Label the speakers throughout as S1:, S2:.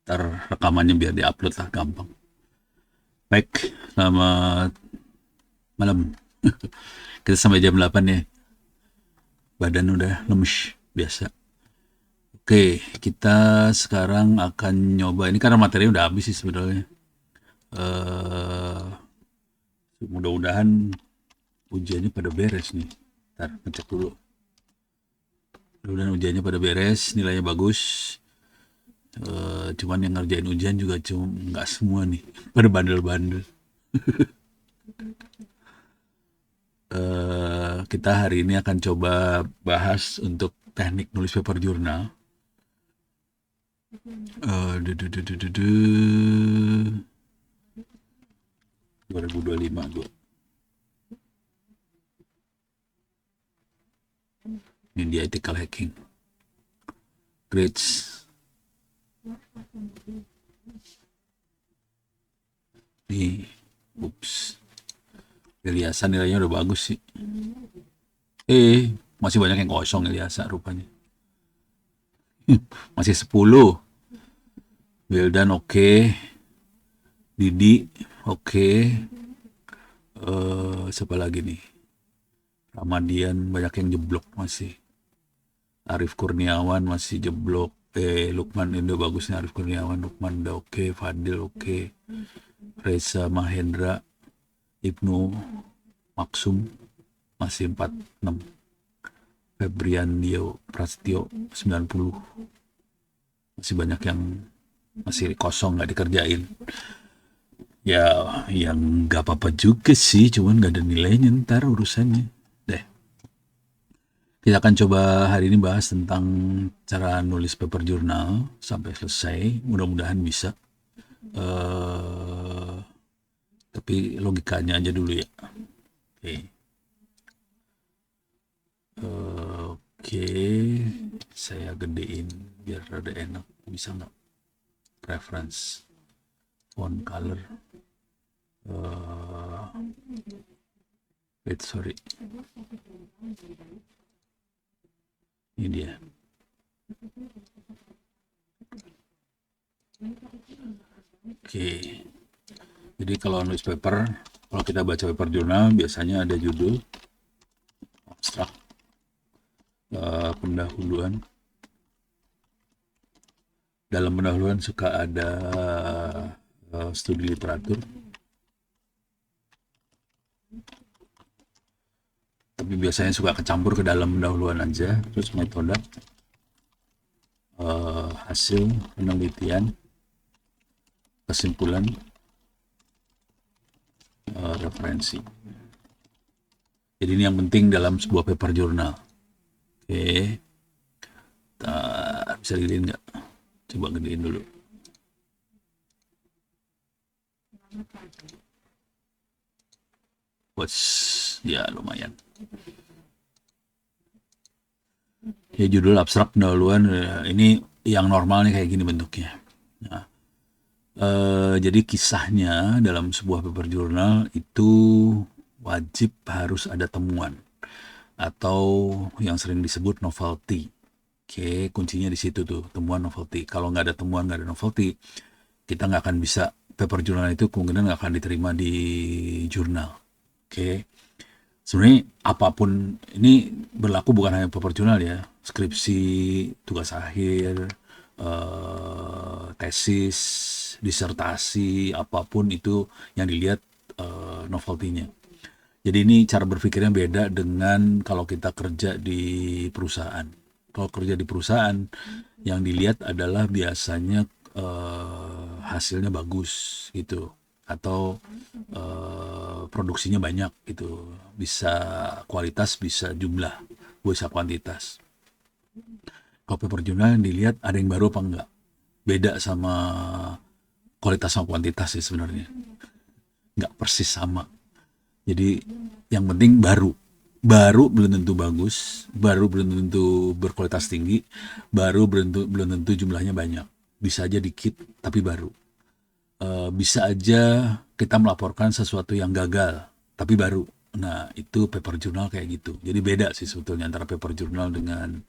S1: Ntar rekamannya biar diupload lah gampang. Baik, selamat malam. Kita sampai jam 8 ya. Badan udah lemes biasa. Oke, kita sekarang akan nyoba. Ini karena materi udah habis sih sebenarnya. eh Mudah-mudahan ujiannya pada beres nih. Ntar ngecek dulu. Mudah-mudahan ujiannya pada beres, nilainya bagus. Cuman yang ngerjain ujian juga cuma nggak semua nih. Pada bandel-bandel. Kita hari ini akan coba bahas untuk teknik nulis paper jurnal. 2025 gue. Ini dia ethical hacking. Grades. Nih, ups. Iliasa nilainya udah bagus sih. Masih banyak yang kosong Iliasa rupanya. Masih 10. Wildan oke. Didi oke. Siapa lagi nih? Ramadian banyak yang jeblok masih. Arif Kurniawan masih jeblok. Lukman Indo bagusnya Arif Kurniawan. Lukman udah oke. Fadil oke. Reza Mahendra. Ibnu Maksum masih 46. Febrian Dio Prastio 90. Masih banyak yang masih kosong nggak dikerjain. Ya, yang nggak apa-apa juga sih, cuman nggak ada nilainya ntar urusannya. Deh, kita akan coba hari ini bahas tentang cara nulis paper jurnal sampai selesai. Mudah-mudahan bisa. eh tapi logikanya aja dulu ya. Oke, oke, saya gedein biar rada enak. Bisa nggak? Preference, font color. Wait, sorry. Ini dia. Oke. Jadi kalau nulis paper, kalau kita baca paper jurnal biasanya ada judul, abstrak, pendahuluan. Dalam pendahuluan suka ada studi literatur. Tapi biasanya suka kecampur ke dalam pendahuluan aja. Terus metode, hasil penelitian, kesimpulan, referensi. Jadi ini yang penting dalam sebuah paper jurnal. Oke, bisa gedein nggak? Coba gedein dulu. Bos, ya lumayan. Ya judul abstrak pendahuluan, ini yang normal nih kayak gini bentuknya. Nah, jadi kisahnya dalam sebuah paper jurnal itu wajib harus ada temuan atau yang sering disebut novelty. Oke, kuncinya di situ tuh, temuan novelty. Kalau nggak ada temuan, nggak ada novelty, kita nggak akan bisa, paper jurnal itu kemungkinan nggak akan diterima di jurnal. Oke, sebenarnya apapun ini berlaku bukan hanya paper jurnal ya, skripsi, tugas akhir, tesis, disertasi, apapun itu yang dilihat novelty-nya. Jadi ini cara berpikirnya beda dengan kalau kita kerja di perusahaan. Kalau kerja di perusahaan, yang dilihat adalah biasanya hasilnya bagus gitu, atau produksinya banyak gitu, bisa kualitas, bisa jumlah, bisa kuantitas. Kalau paper jurnal yang dilihat ada yang baru apa enggak, beda sama kualitas sama kuantitas sih sebenarnya, nggak persis sama. Jadi yang penting baru, baru belum tentu bagus, baru belum tentu berkualitas tinggi, baru belum tentu jumlahnya banyak, bisa aja dikit tapi baru. Bisa aja kita melaporkan sesuatu yang gagal tapi baru. Nah itu paper jurnal kayak gitu. Jadi beda sih sebetulnya antara paper jurnal dengan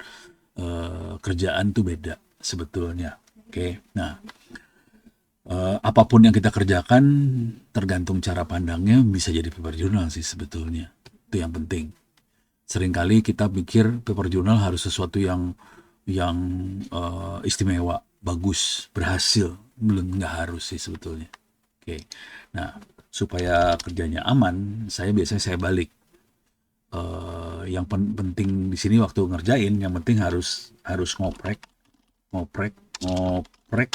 S1: kerjaan tuh beda sebetulnya. Oke, nah Apapun yang kita kerjakan tergantung cara pandangnya bisa jadi paper journal sih sebetulnya. Itu yang penting. Seringkali kita pikir paper journal harus sesuatu yang istimewa, bagus, berhasil. Belum, nggak harus sih sebetulnya. Oke. Nah, supaya kerjanya aman, biasanya saya balik. Yang penting di sini waktu ngerjain, yang penting harus harus ngoprek, ngoprek, ngoprek,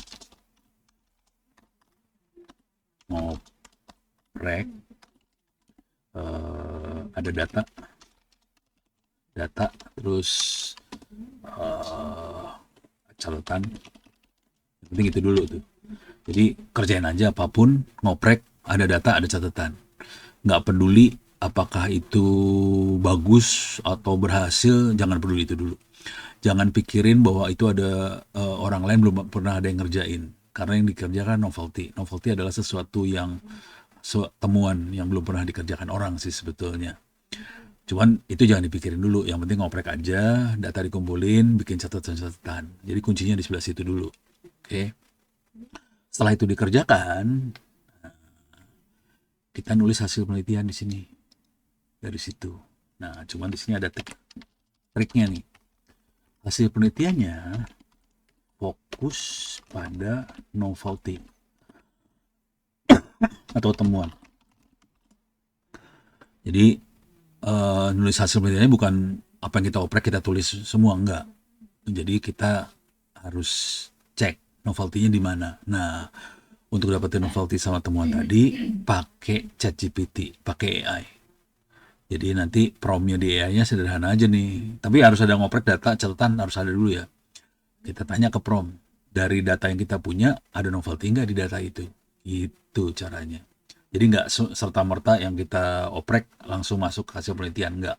S1: ngoprek. Ada data, terus catatan. Yang penting itu dulu tuh. Jadi kerjain aja apapun, ngoprek, ada data, ada catatan. Nggak peduli apakah itu bagus atau berhasil, jangan peduli itu dulu. Jangan pikirin bahwa itu ada orang lain belum pernah ada yang ngerjain. Karena yang dikerjakan novelty. Novelty adalah sesuatu yang temuan yang belum pernah dikerjakan orang sih sebetulnya. Cuman itu jangan dipikirin dulu. Yang penting ngoprek aja, data dikumpulin, bikin catatan-catatan. Jadi kuncinya di sebelah situ dulu. Oke. Setelah itu dikerjakan, kita nulis hasil penelitian di sini. Dari situ. Nah, cuman di sini ada triknya nih. Hasil penelitiannya fokus pada novelty atau temuan. Jadi nulis hasil penelitiannya bukan apa yang kita oprek kita tulis semua, enggak. Jadi kita harus cek novelty-nya di mana. Nah, untuk dapetin novelty sama temuan tadi pakai ChatGPT, pakai AI. Jadi nanti prompt-nya di AI-nya sederhana aja nih. Tapi harus ada ngoprek data, catatan harus ada dulu ya. Kita tanya ke prompt, dari data yang kita punya ada novelty nggak di data itu? Itu caranya. Jadi nggak serta-merta yang kita oprek langsung masuk ke hasil penelitian, nggak.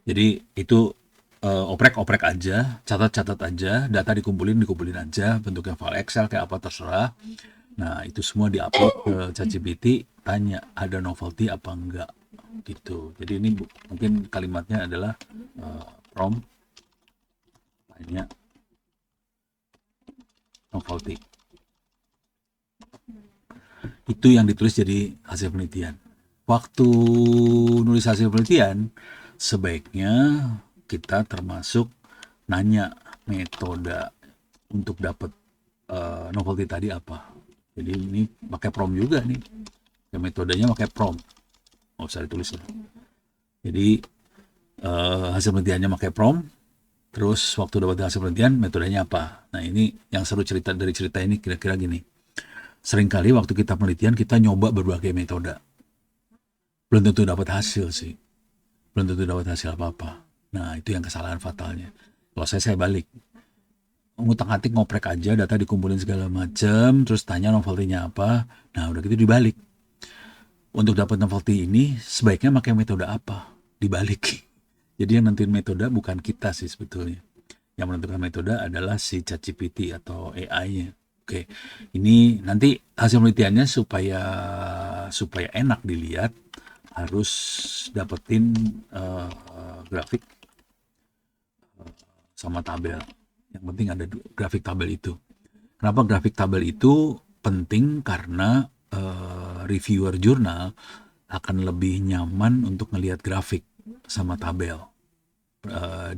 S1: Jadi itu oprek-oprek aja, catat-catat aja, data dikumpulin aja, bentuknya file Excel kayak apa terserah. Nah, itu semua diupload ke ChatGPT, tanya ada novelty apa enggak gitu. Jadi ini mungkin kalimatnya adalah prompt tanya novelty. Itu yang ditulis jadi hasil penelitian. Waktu nulis hasil penelitian, sebaiknya kita termasuk nanya metode untuk dapat novelty tadi apa. Jadi ini pakai prompt juga nih. Ya, metodenya pakai prompt. Nggak usah ditulis lah. Jadi hasil penelitiannya pakai prompt. Terus waktu dapat hasil penelitian, metodenya apa? Nah, ini yang seru dari cerita ini kira-kira gini. Seringkali waktu kita penelitian, kita nyoba berbagai metode. Belum tentu dapat hasil sih. Belum tentu dapat hasil apa-apa. Nah, itu yang kesalahan fatalnya. Kalau saya balik. Ngutak-ngatik, ngoprek aja, data dikumpulin segala macam, terus tanya novelty-nya apa. Nah, udah gitu dibalik. Untuk dapat novelty ini, sebaiknya pakai metode apa? Dibalik. Jadi yang nentuin metode bukan kita sih sebetulnya. Yang menentukan metode adalah si ChatGPT atau AI-nya. Oke, ini nanti hasil penelitiannya supaya enak dilihat, harus dapetin grafik sama tabel. Yang penting ada grafik tabel itu. Kenapa grafik tabel itu penting? Karena reviewer jurnal akan lebih nyaman untuk ngelihat grafik sama tabel.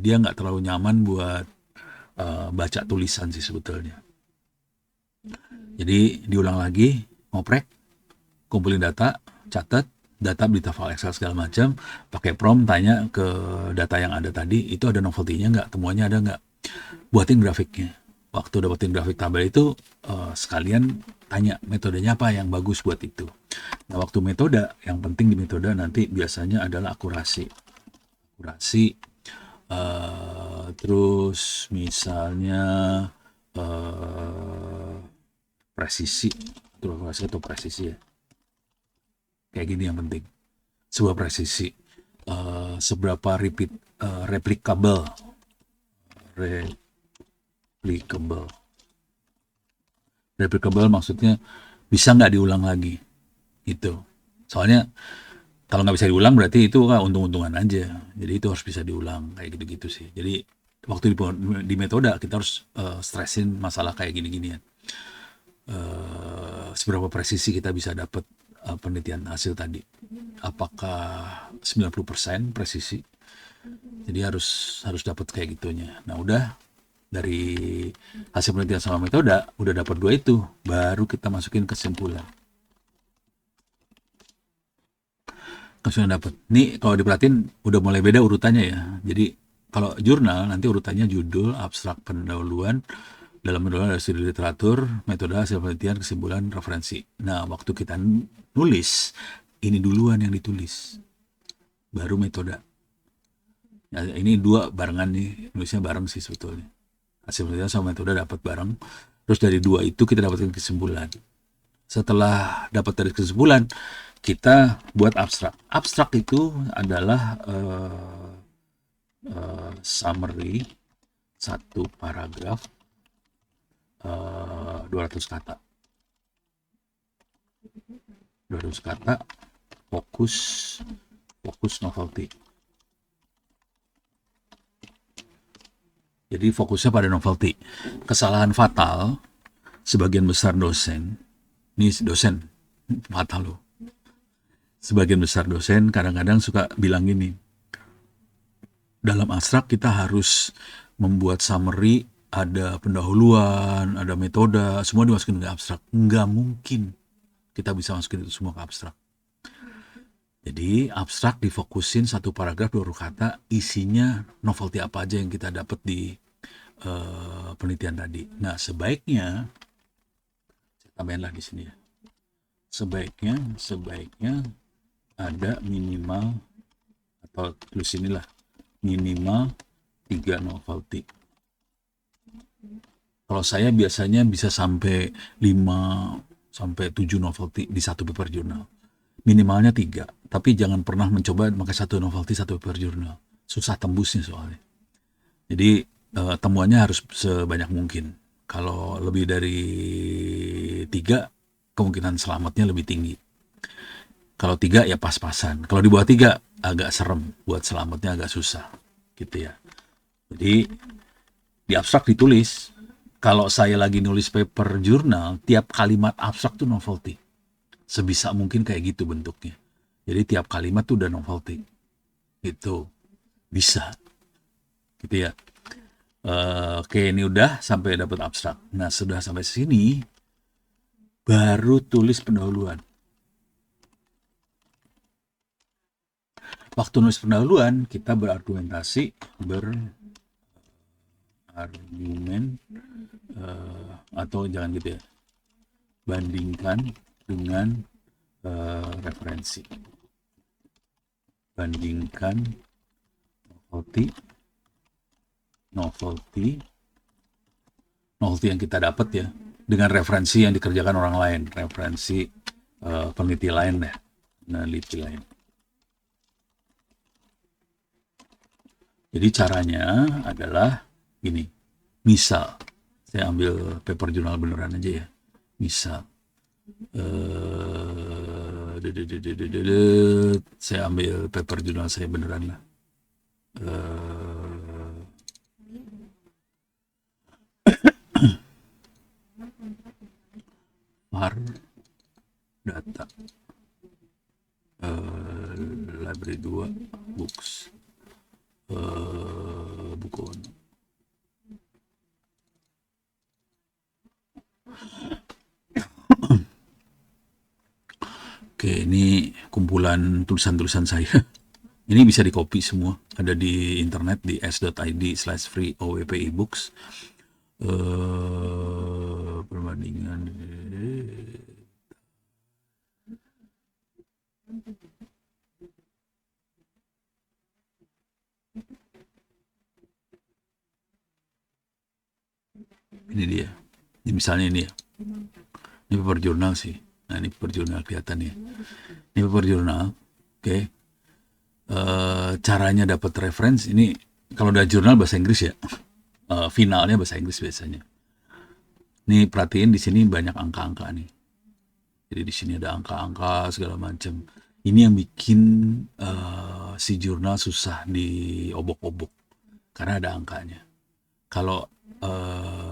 S1: Dia nggak terlalu nyaman buat baca tulisan sih sebetulnya. Jadi diulang lagi, ngoprek, kumpulin data, catat, data berita file Excel segala macam, pakai prompt tanya ke data yang ada tadi, itu ada novelty-nya nggak, temuannya ada nggak, buatin grafiknya. Waktu dapetin grafik tabel itu sekalian tanya metodenya apa yang bagus buat itu. Nah, waktu metode, yang penting di metode nanti biasanya adalah akurasi, terus misalnya presisi atau presisi ya, kayak gini yang penting. Sebuah presisi, seberapa replicable maksudnya bisa nggak diulang lagi gitu. Soalnya kalau nggak bisa diulang berarti itu kan untung-untungan aja. Jadi itu harus bisa diulang kayak gitu-gitu sih. Jadi waktu di metode kita harus stressin masalah kayak gini-ginian. seberapa presisi kita bisa dapat penelitian hasil tadi. Apakah 90% presisi? Jadi harus dapat kayak gitunya. Nah, udah dari hasil penelitian sama metode udah dapat dua itu, baru kita masukin kesimpulan. Kesimpulan dapat. Nih kalau diperhatiin udah mulai beda urutannya ya. Jadi kalau jurnal nanti urutannya judul, abstrak, pendahuluan, dalam pendahuluan ada studi literatur, metode, hasil penelitian, kesimpulan, referensi. Nah, waktu kita nulis, ini duluan yang ditulis, baru metode. Ya, ini dua barengan nih, nulisnya bareng sih sebetulnya. Hasil penelitian sama metode dapat bareng. Terus dari dua itu kita dapatkan kesimpulan. Setelah dapat dari kesimpulan, kita buat abstrak. Abstrak itu adalah summary satu paragraf 200 kata. 200 kata, fokus novelty. Jadi fokusnya pada novelty. Kesalahan fatal sebagian besar dosen, ini dosen fatal loh. Sebagian besar dosen kadang-kadang suka bilang gini, dalam abstrak kita harus membuat summary, ada pendahuluan, ada metode, semua dimasukin ke abstrak. Nggak mungkin kita bisa masukin itu semua ke abstrak. Jadi abstrak difokusin satu paragraf 2 kata, isinya novelty apa aja yang kita dapat di penelitian tadi. Nah, sebaiknya saya tambahinlah di sini ya. Sebaiknya ada minimal, atau tulis inilah, minimal 3 novelty. Kalau saya biasanya bisa sampai 5 sampai 7 novelty di satu paper jurnal. Minimalnya 3, tapi jangan pernah mencoba pakai satu novelty satu paper jurnal. Susah tembusnya soalnya. Jadi temuannya harus sebanyak mungkin. Kalau lebih dari 3, kemungkinan selamatnya lebih tinggi. Kalau 3 ya pas-pasan. Kalau di bawah 3 agak serem, buat selamatnya agak susah, gitu ya. Jadi di abstrak ditulis. Kalau saya lagi nulis paper jurnal, tiap kalimat abstrak tuh novelty. Sebisa mungkin kayak gitu bentuknya. Jadi tiap kalimat tuh udah novelty. Itu bisa. Gitu ya. Oke, ini udah sampai dapat abstrak. Nah, sudah sampai sini baru tulis pendahuluan. Waktu nulis pendahuluan, kita berargumentasi, atau jangan gitu ya, bandingkan dengan referensi. Bandingkan novelty yang kita dapat ya dengan referensi yang dikerjakan orang lain, referensi peneliti lain ya, peneliti lain. Jadi caranya adalah ini. Misal, saya ambil paper jurnal beneran aja ya. Misal, saya ambil paper jurnal saya beneran lah. Var data library 2 books buku. Oke, ini kumpulan tulisan-tulisan saya. Ini bisa di copy semua, ada di internet di s.id/free OWP ebooks. Perbandingan ini dia. Ini misalnya ini ya. Ini paper jurnal sih. Nah, ini paper jurnal kelihatan ya. Ini paper jurnal. Oke. Caranya dapat referensi ini kalau udah jurnal bahasa Inggris ya. Finalnya bahasa Inggris biasanya. Nih perhatiin di sini banyak angka-angka nih. Jadi di sini ada angka-angka segala macam. Ini yang bikin si jurnal susah diobok-obok karena ada angkanya. Kalau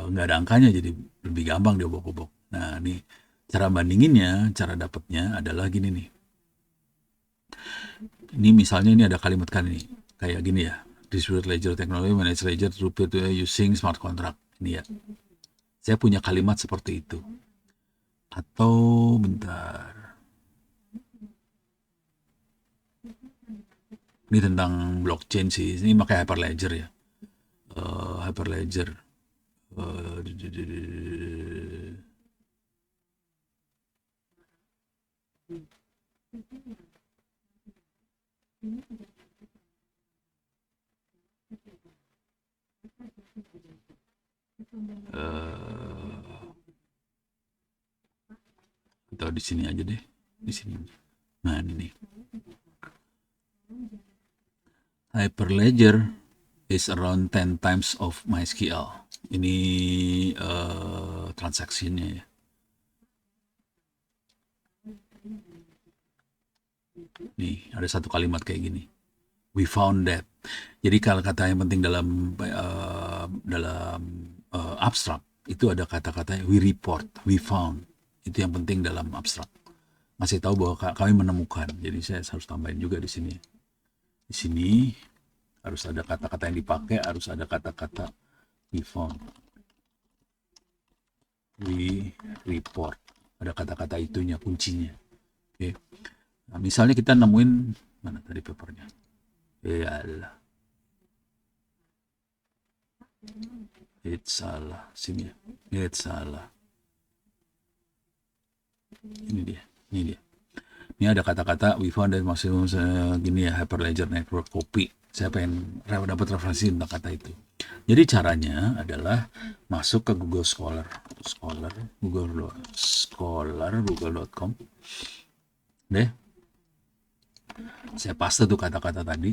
S1: nggak ada angkanya jadi lebih gampang diobok-obok. Nah, nih cara bandinginnya, cara dapatnya adalah gini nih. Ini misalnya ini ada kalimat kan nih, kayak gini ya. Distributed ledger technology manage ledger through peer-to-peer using smart contract. Ini ya. Saya punya kalimat seperti itu. Atau bentar. Ini tentang blockchain sih. Ini pakai Hyperledger ya. Hyperledger. Uh, atau di sini aja deh. Di sini. Nah, ini nih. Hyperledger is around 10 times of MySQL. Ini transaksinya ya. Nih, ada satu kalimat kayak gini. We found that. Jadi kalau kata yang penting dalam abstrak itu ada kata-kata we report, we found. Itu yang penting dalam abstrak. Masih tahu bahwa kami menemukan. Jadi saya harus tambahin juga di sini. Di sini harus ada kata-kata yang dipakai, harus ada kata-kata we found. We report. Ada kata-kata itunya, kuncinya. Oke. Nah, misalnya kita nemuin mana tadi papernya? Ya Allah. It's salah. Sini ya. It's salah. Ini dia. Ini dia. Ini ada kata-kata we found that maximum gini ya, Hyperledger Network copy. Saya pengen dapat referensi tentang kata itu. Jadi caranya adalah masuk ke Google Scholar, google.com. Deh. Saya paste tuh kata-kata tadi.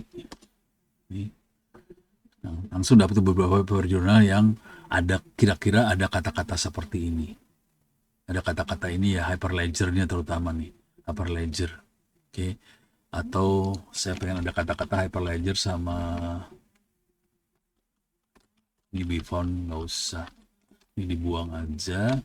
S1: Nih. Nah, langsung dapat beberapa paper jurnal yang ada kira-kira ada kata-kata seperti ini. Ada kata-kata ini ya, Hyperledger-nya terutama nih. Hyperledger. Oke. Atau saya pengen ada kata-kata Hyperledger sama ini be found, nggak usah. Ini dibuang aja.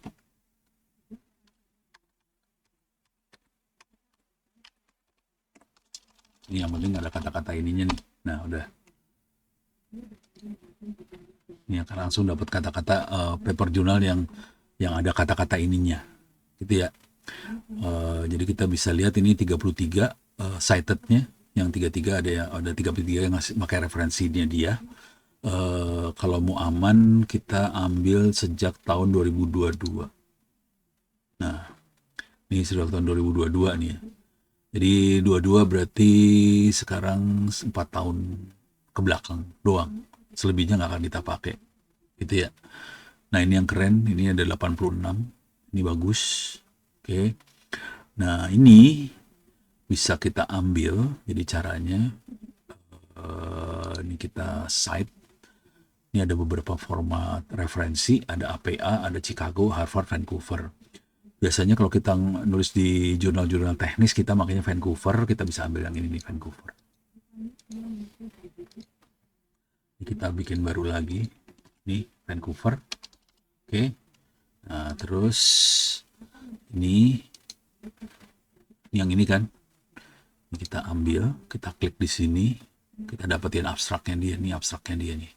S1: Ini yang penting ada kata-kata ininya nih. Nah, udah. Ini akan langsung dapat kata-kata paper jurnal yang ada kata-kata ininya. Gitu ya. Jadi kita bisa lihat ini 33 cited-nya. Yang 33 ada 33 yang pakai referensinya dia. Kalau mau aman kita ambil sejak tahun 2022. Nah, ini sudah tahun 2022 nih ya. Jadi 22 berarti sekarang 4 tahun ke belakang doang. Selebihnya nggak akan kita pakai. Gitu ya. Nah, ini yang keren. Ini ada 86. Ini bagus. Oke. Nah, ini bisa kita ambil. Jadi caranya ini kita cite. Ini ada beberapa format referensi. Ada APA, ada Chicago, Harvard, Vancouver. Biasanya kalau kita nulis di jurnal-jurnal teknis, kita makanya Vancouver, kita bisa ambil yang ini nih, Vancouver. Ini kita bikin baru lagi. Nih, Vancouver. Oke. Nah, terus ini yang ini kan. Ini kita ambil, kita klik di sini, kita dapetin abstraknya dia. Nih abstraknya dia nih.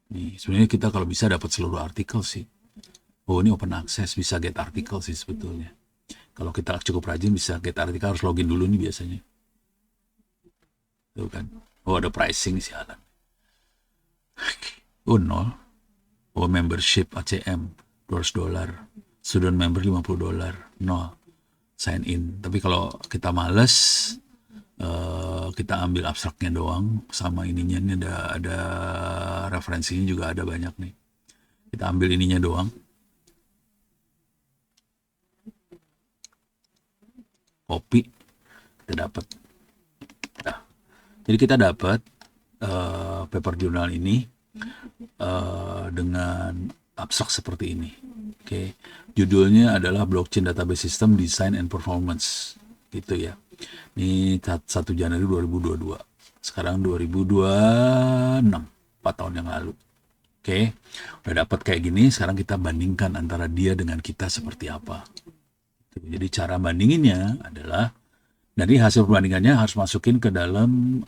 S1: Nih, sebenarnya kita kalau bisa dapat seluruh artikel sih. Oh, ini open access, bisa get artikel sih sebetulnya. Kalau kita cukup rajin bisa get artikel, harus login dulu nih biasanya. Tuh kan. Oh, ada pricing sialan. Oh, 0. Oh, membership ACM $200. Student member $50. 0. Sign in. Tapi kalau kita males, kita ambil abstraknya doang sama ininya. Ini ada referensinya juga ada banyak nih. Kita ambil ininya doang. Copy, kita dapat. Nah, jadi kita dapat paper jurnal ini dengan abstrak seperti ini. Oke, judulnya adalah Blockchain Database System Design and Performance, gitu ya. Ini 1 Januari 2022. Sekarang 2026, 4 tahun yang lalu. Oke, udah dapat kayak gini, sekarang kita bandingkan antara dia dengan kita seperti apa. Jadi cara bandinginnya adalah dari hasil perbandingannya harus masukin ke dalam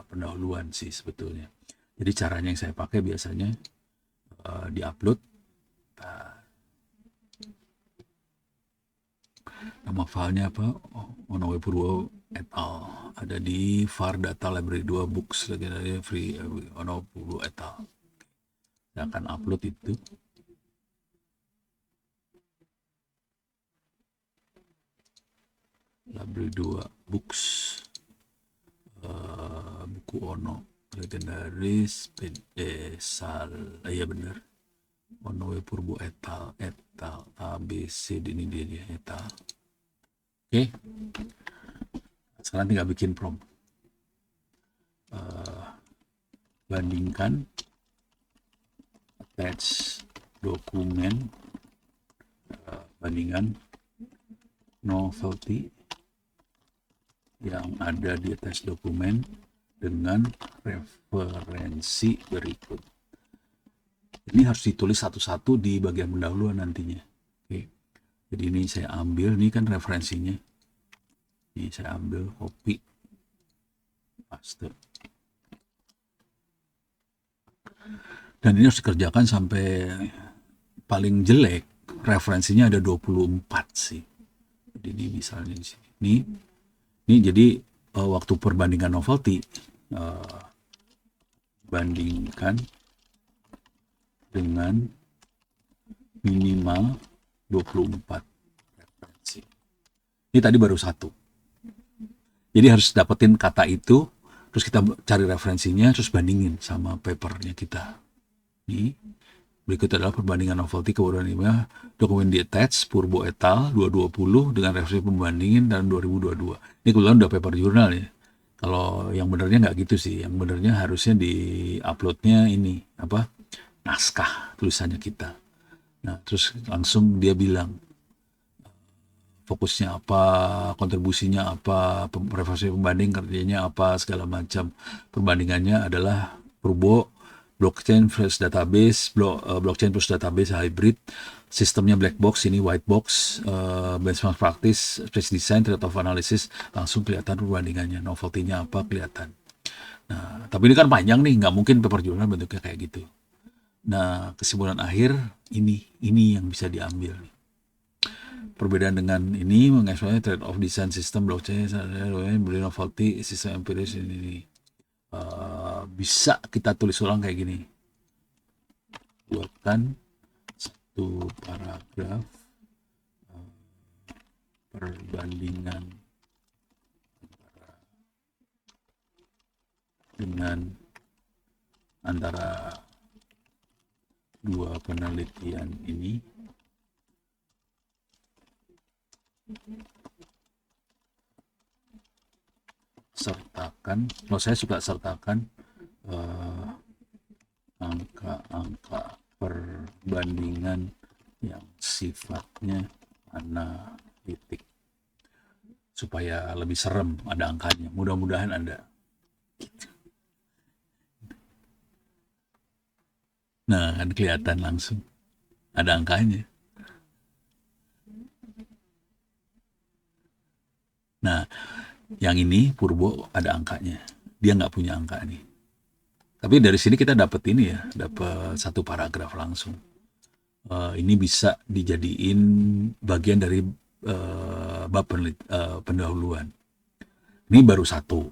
S1: pendahuluan sih sebetulnya. Jadi caranya yang saya pakai biasanya di-upload. Nama filenya apa? Onowe Purwo et al. Ada di var data library 2 books lagi dari free Onowe Purwo et al. Saya akan upload itu. Library 2 books, buku Ono legendaris pedesal, iya benar, Onowe Purwo et al. ABC, ini dia et al. Oke, sekarang tinggal bikin prompt. Bandingkan, attach dokumen, bandingan novelty yang ada di atas dokumen dengan referensi berikut. Ini harus ditulis satu-satu di bagian pendahuluan nantinya. Oke. Jadi ini saya ambil, ini kan referensinya. Ini saya ambil, copy, paste. Dan ini harus dikerjakan sampai paling jelek referensinya ada 24 sih. Jadi ini misalnya di sini. Ini jadi waktu perbandingan novelty, bandingkan dengan minimal 24 referensi. Ini tadi baru satu. Jadi harus dapetin kata itu, terus kita cari referensinya, terus bandingin sama papernya kita. Ini berikut adalah perbandingan novelty kebodohan ilmiah dokumen di attach Purwo et al. 2020 dengan referensi pembandingin dan 2022. Ini kebetulan udah paper jurnal ya. Kalau yang benernya nggak gitu sih. Yang benernya harusnya di uploadnya ini apa, naskah tulisannya kita. Nah terus langsung dia bilang fokusnya apa, kontribusinya apa, referensi pembanding kerjanya apa, segala macam. Perbandingannya adalah Purwo blockchain plus database, blockchain plus database hybrid, sistemnya black box, ini white box, benchmark practice, space design, trade-off analysis, langsung kelihatan perbandingannya, novelty-nya apa kelihatan. Nah, tapi ini kan panjang nih, nggak mungkin paper jurnal bentuknya kayak gitu. Nah, kesimpulan akhir ini yang bisa diambil. Perbedaan dengan ini mengeksplorasi trade-off design sistem blockchain, beli novelty, sistem empiris ini. Bisa kita tulis ulang kayak gini. Buatkan satu paragraf perbandingan antara dua penelitian ini. Sertakan, kalau saya suka sertakan angka-angka perbandingan yang sifatnya analitik supaya lebih serem ada angkanya, mudah-mudahan ada. Nah kan kelihatan langsung ada angkanya. Nah yang ini Purwo ada angkanya, dia nggak punya angka nih. Tapi dari sini kita dapat ini ya, dapat satu paragraf langsung. Ini bisa dijadiin bagian dari bab pendahuluan. Ini baru satu.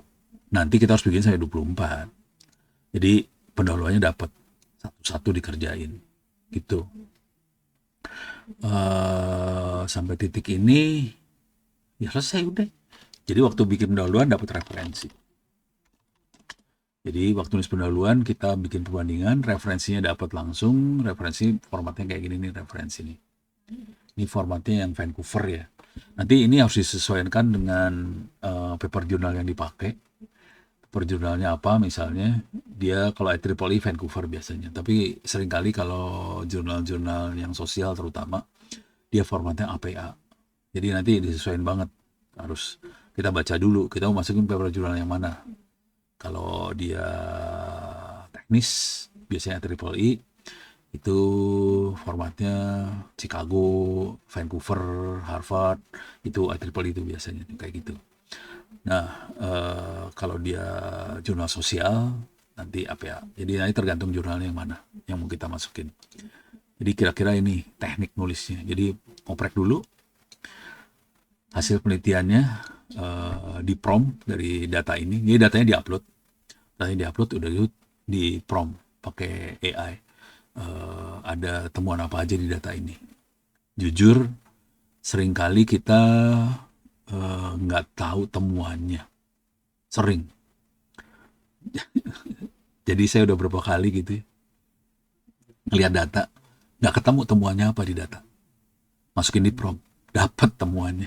S1: Nanti kita harus bikin sampai 24. Jadi pendahuluannya dapat satu-satu dikerjain. Gitu. Sampai titik ini ya selesai udah. Jadi waktu bikin pendahuluan dapat referensi. Jadi waktu nulis pendahuluan kita bikin perbandingan, referensinya dapat langsung, referensi formatnya kayak gini nih referensi nih. Ini formatnya yang Vancouver ya. Nanti ini harus disesuaikan dengan paper jurnal yang dipakai. Paper jurnalnya apa misalnya, dia kalau IEEE Vancouver biasanya. Tapi seringkali kalau jurnal-jurnal yang sosial terutama, dia formatnya APA. Jadi nanti disesuaikan banget. Harus kita baca dulu, kita mau masukin paper jurnal yang mana. Kalau dia teknis biasanya IEEE itu formatnya Chicago, Vancouver, Harvard, itu IEEE itu biasanya kayak gitu. Nah, kalau dia jurnal sosial nanti apa ya? Jadi nanti tergantung jurnalnya yang mana yang mau kita masukin. Jadi kira-kira ini teknik nulisnya. Jadi oprek dulu hasil penelitiannya, di prompt dari data ini. Jadi datanya diupload, udah gitu di prompt pakai AI. Ada temuan apa aja di data ini. Jujur, seringkali kita nggak tahu temuannya. Sering. Jadi saya udah berapa kali gitu ya, ngeliat data, nggak ketemu temuannya apa di data. Masukin di prompt, dapat temuannya.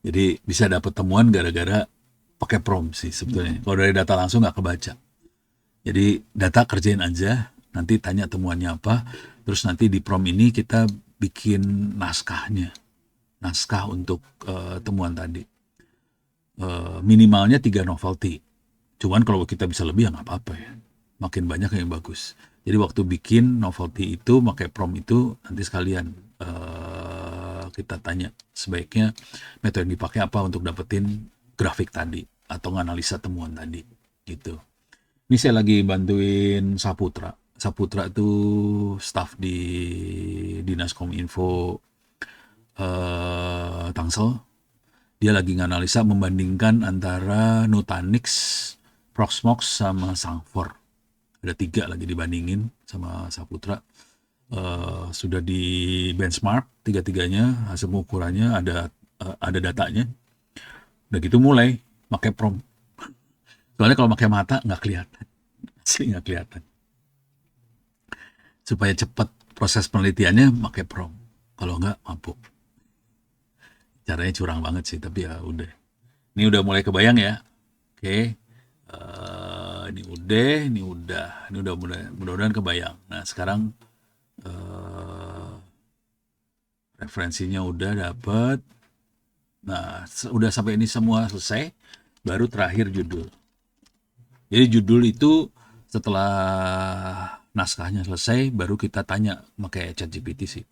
S1: Jadi bisa dapat temuan gara-gara pakai prompt sih sebetulnya. Kalau dari data langsung nggak kebaca. Jadi data kerjain aja, nanti tanya temuannya apa, terus nanti di prompt ini kita bikin naskahnya, naskah untuk temuan tadi. Minimalnya 3 novelty. Cuman kalau kita bisa lebih ya nggak apa-apa ya. Makin banyak yang bagus. Jadi waktu bikin novelty itu, pakai prompt itu, nanti sekalian kita tanya sebaiknya metode yang dipakai apa untuk dapetin grafik tadi atau nganalisa temuan tadi gitu. Ini saya lagi bantuin Saputra. Saputra itu staff di Dinas Kominfo Tangsel. Dia lagi nganalisa membandingkan antara Nutanix, Proxmox sama Sangfor. Ada 3 lagi dibandingin sama Saputra. Sudah di benchmark 3-3-nya, hasil pengukurannya ada datanya. Udah gitu mulai pakai prompt. Soalnya kalau pakai mata nggak kelihatan, asli nggak kelihatan. Supaya cepat proses penelitiannya pakai prompt. Kalau nggak mabuk. Caranya curang banget sih, tapi ya udah. Ini udah mulai kebayang ya. Oke. Ini udah mudah-mudahan kebayang. Nah sekarang referensinya udah dapet. Nah udah sampai ini semua selesai, baru terakhir judul. Jadi judul itu setelah naskahnya selesai, baru kita tanya pakai ChatGPT sih.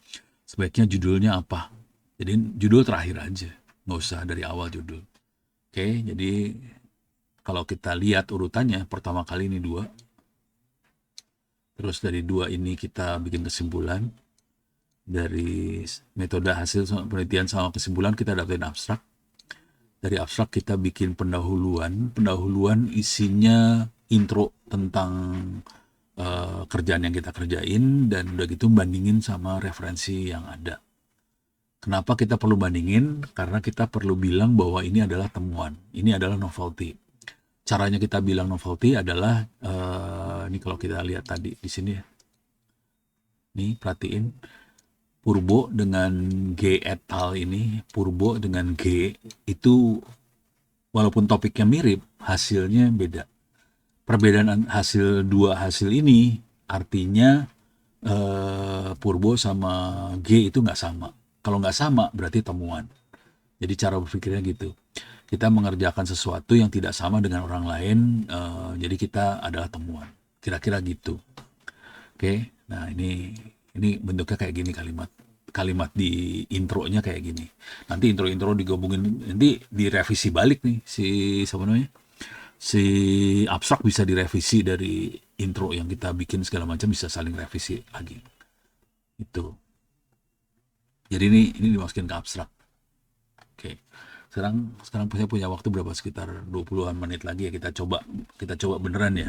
S1: Sebaiknya judulnya apa? Jadi judul terakhir aja, nggak usah dari awal judul. Oke, jadi kalau kita lihat urutannya, pertama kali ini 2. Terus dari 2 ini kita bikin kesimpulan. Dari metode hasil penelitian sama kesimpulan kita dapetin abstrak. Dari abstrak kita bikin pendahuluan. Pendahuluan isinya intro tentang kerjaan yang kita kerjain, dan udah gitu bandingin sama referensi yang ada. Kenapa kita perlu bandingin? Karena kita perlu bilang bahwa ini adalah temuan, ini adalah novelty. Caranya kita bilang novelty adalah ini kalau kita lihat tadi di sini ya. Nih perhatiin Purbo dengan G et al ini, Purbo dengan G itu walaupun topiknya mirip, hasilnya beda. Perbedaan hasil 2 hasil ini artinya Purbo sama G itu nggak sama. Kalau nggak sama berarti temuan. Jadi cara berpikirnya gitu. Kita mengerjakan sesuatu yang tidak sama dengan orang lain, jadi kita adalah temuan. Kira-kira gitu. Oke, nah ini bentuknya kayak gini kalimat di intronya kayak gini. Nanti intro digabungin, nanti direvisi balik nih si abstrak bisa direvisi dari intro yang kita bikin segala macam, bisa saling revisi lagi. Itu. Jadi ini dimasukin ke abstrak. Oke. Sekarang saya punya waktu berapa, sekitar 20-an menit lagi ya, kita coba beneran ya.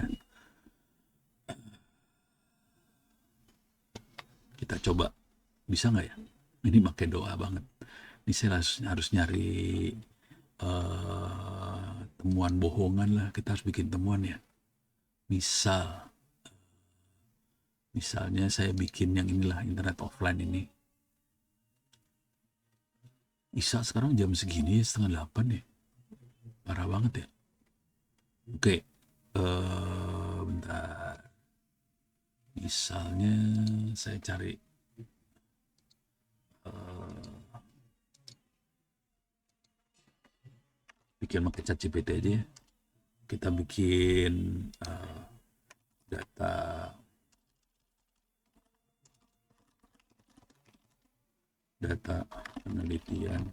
S1: Kita coba bisa nggak ya? Ini pakai doa banget. Ini saya harus nyari temuan bohongan lah. Kita harus bikin temuan ya. Misalnya saya bikin yang inilah, internet offline ini. Isa sekarang jam segini 7:30 ya. Parah banget ya. Oke. Bentar. Misalnya saya cari bikin pakai ChatGPT aja ya. Kita bikin data data penelitian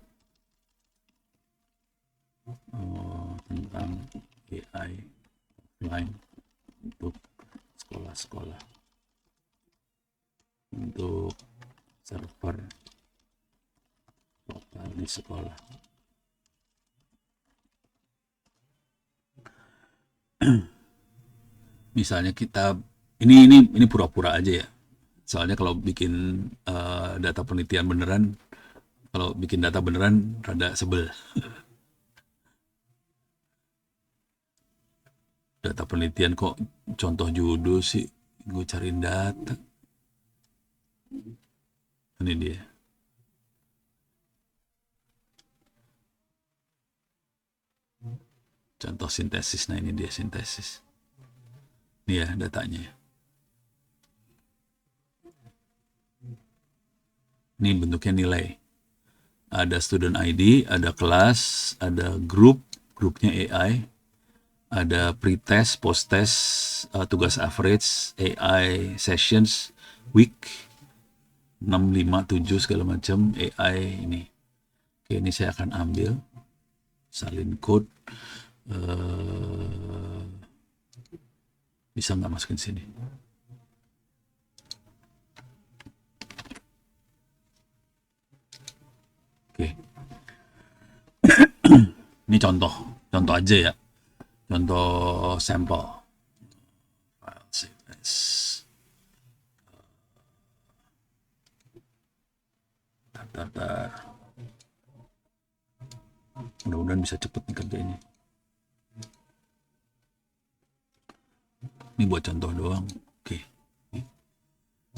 S1: tentang AI offline untuk sekolah-sekolah, untuk server lokal di sekolah. Misalnya kita ini pura-pura aja ya. Soalnya kalau bikin data penelitian beneran, kalau bikin data beneran rada sebel. Data penelitian kok contoh judul sih, gue cariin data. Ini dia. Contoh sintesis. Nah, ini dia sintesis. Ini ya datanya. Ini bentuknya nilai. Ada student ID, ada kelas, ada grupnya AI, ada pre-test, post-test, tugas average, AI sessions, week, 6, 5, 7 segala macam AI ini. Oke, ini saya akan ambil salin code. Bisa nggak masukin sini? Oke. Ini contoh aja ya. Contoh sampel. File save as. Tar. Mudah-mudahan bisa cepet nih kerjanya. Ini buat contoh doang. Oke.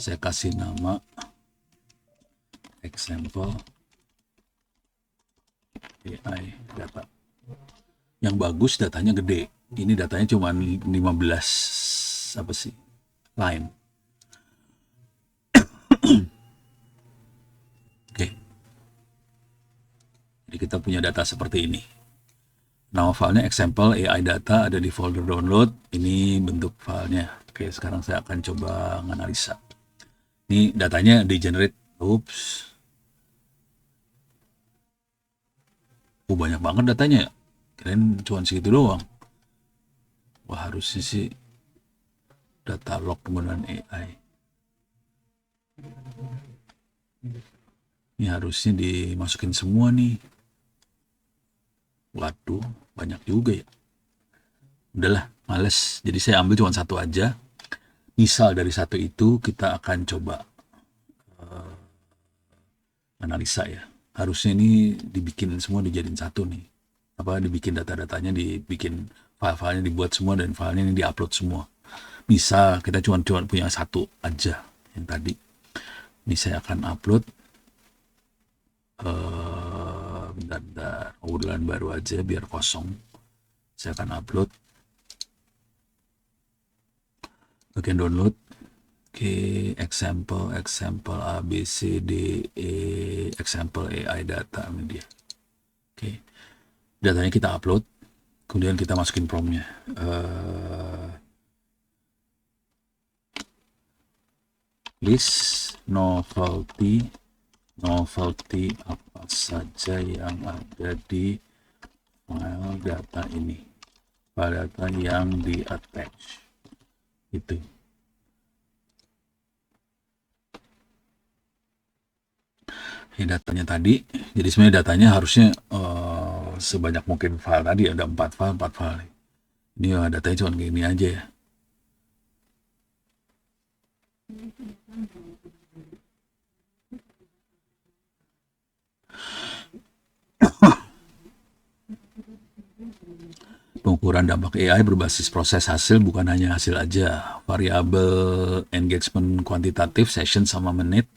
S1: Saya kasih nama example AI data. Yang bagus datanya gede. Ini datanya cuma 15 apa sih? Line. Oke. Jadi kita punya data seperti ini. Nama filenya example AI data, ada di folder download. Ini bentuk filenya. Oke, sekarang saya akan coba menganalisa. Ini datanya di generate. Oops. Banyak banget datanya ya. Kirain cuma segitu doang. Wah, harusnya sih data log penggunaan AI. Ini harusnya dimasukin semua nih. Waduh, banyak juga ya. Udahlah, males. Jadi saya ambil cuma satu aja. Misal dari satu itu kita akan coba analisa ya. Harusnya ini dibikin semua dijadiin satu nih. Apa dibikin data-datanya, dibikin file-filenya dibuat semua dan filenya ini diupload semua. Misal kita cuma punya satu aja yang tadi. Ini saya akan upload bentar, kebetulan baru aja biar kosong. Saya akan upload bagian download. Oke, example A B C D E, example AI data ini dia. Oke, datanya kita upload, kemudian kita masukin promnya. List novelty apa saja yang ada di file data ini, file data yang di attach itu. Ini datanya tadi, jadi sebenarnya datanya harusnya sebanyak mungkin file tadi, ada 4 file. Ini ya datanya cuma kayak ini aja ya. Pengukuran dampak AI berbasis proses hasil, bukan hanya hasil aja. Variabel engagement kuantitatif, session sama menit,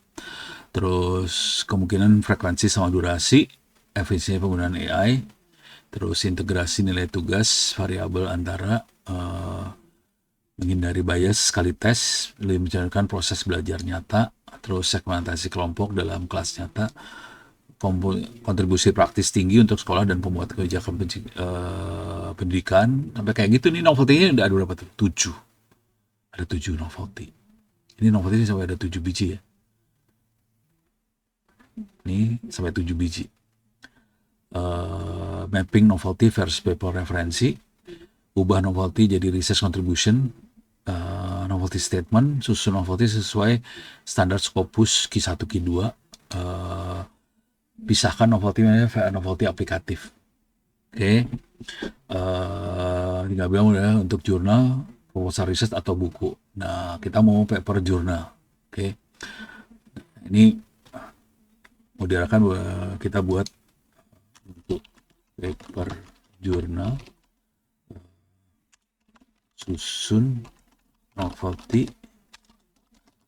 S1: terus kemungkinan frekuensi sama durasi, efisiensi penggunaan AI, terus integrasi nilai tugas variabel antara, menghindari bias sekali tes, lebih menjalankan proses belajar nyata, terus segmentasi kelompok dalam kelas nyata, kontribusi praktis tinggi untuk sekolah dan pembuat kebijakan pendidikan, sampai kayak gitu. Nih novelty-nya ada berapa tuh? 7. Ada 7 novelty. Ini novelty sampai ada 7 biji ya. Ini sampai 7 biji. Mapping novelty versus paper referensi, ubah novelty jadi research contribution, novelty statement, susun novelty sesuai standar Scopus Q1 Q2, pisahkan novelty aplikatif. Oke. Tinggal bilang udah untuk jurnal, proposal riset atau buku. Nah, kita mau paper jurnal. Oke. Ini mau diarahkan kita buat untuk paper jurnal, susun novelty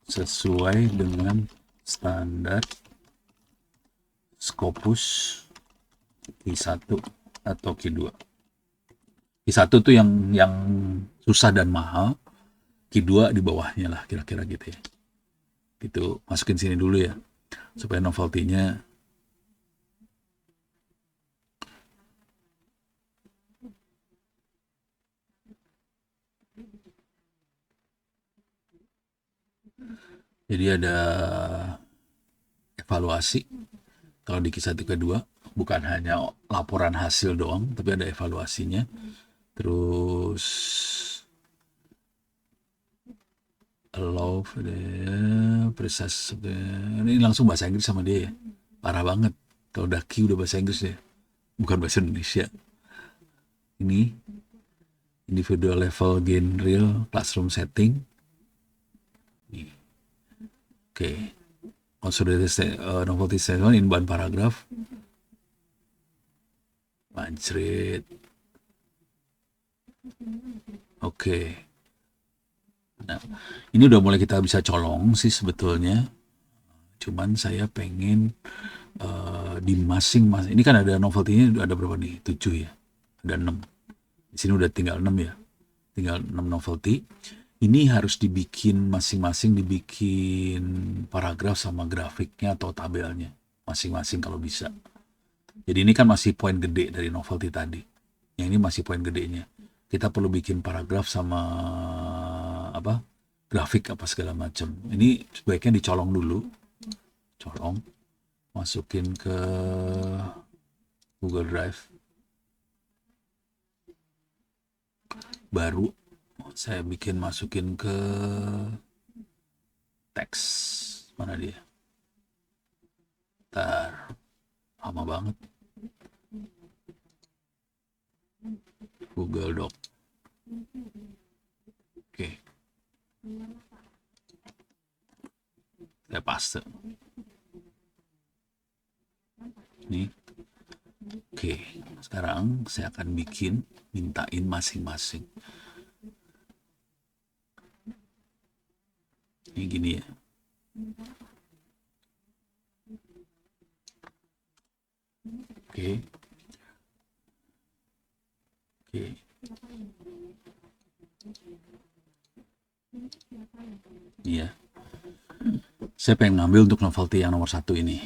S1: sesuai dengan standar Scopus Q1 atau Q2. Q1 tuh yang susah dan mahal, Q2 di bawahnya lah kira-kira gitu ya. Gitu, masukin sini dulu ya supaya novelty-nya jadi ada evaluasi. Kalau di Q1 Q2 bukan hanya laporan hasil doang, tapi ada evaluasinya. Terus allow precise, ini langsung bahasa Inggris sama dia ya. Parah banget. Kalau udah Q udah bahasa Inggris ya. Bukan bahasa Indonesia. Ini individual level gain real classroom setting. Oke. Okay. Consolidated novelty statement in one paragraph. Manjret. Oke. Nah, ini udah mulai kita bisa colong sih sebetulnya. Cuman saya pengen di masing-masing, ini kan ada novelty-nya ada berapa nih? 7 ya. Ada 6. Di sini udah tinggal 6 ya. Tinggal 6 novelty. Ini harus dibikin masing-masing, dibikin paragraf sama grafiknya atau tabelnya masing-masing kalau bisa. Jadi ini kan masih poin gede dari novelty tadi. Yang ini masih poin gedenya. Kita perlu bikin paragraf sama apa? Grafik apa segala macam. Ini sebaiknya dicolong dulu. Colong. Masukin ke Google Drive. Baru saya masukin ke teks. Mana dia? Ntar. Lama banget. Google Doc. Oke. Saya paste. Nih. Oke. Sekarang saya akan mintain masing-masing. Ini gini ya. Oke. Oke. Iya. Saya pengen ngambil untuk novelty yang nomor 1 ini.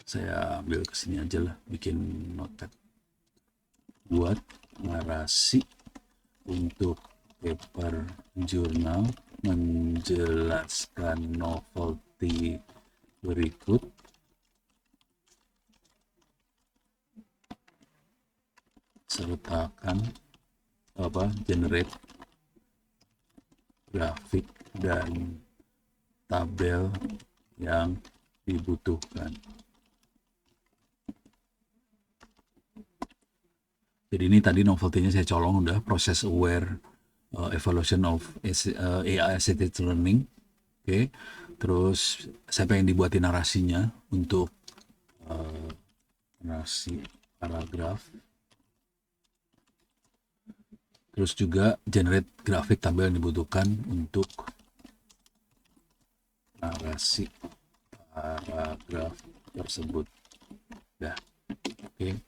S1: Saya ambil kesini aja lah, bikin notepad. Buat narasi untuk paper jurnal menjelaskan novelty berikut. Sertakan generate grafik dan tabel yang dibutuhkan. Jadi ini tadi novelty-nya saya colong udah, process aware evaluation of AI assisted learning. Oke. Terus saya pengen dibuatin narasinya untuk narasi paragraf. Terus juga generate grafik tabel yang dibutuhkan untuk narasi paragraf tersebut. Dah. Oke.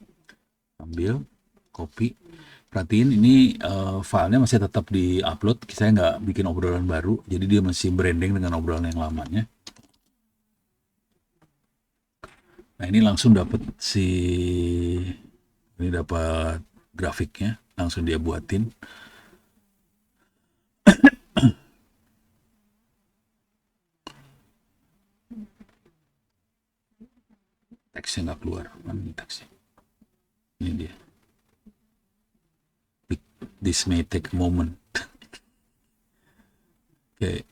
S1: Ambil, copy. Perhatiin ini filenya masih tetap di-upload. Saya nggak bikin obrolan baru, jadi dia masih branding dengan obrolan yang lamanya. Nah, ini langsung dapat dapat grafiknya, langsung dia buatin. teksnya nggak keluar. Mana teksnya? Ini dia. This may take a moment. Oke.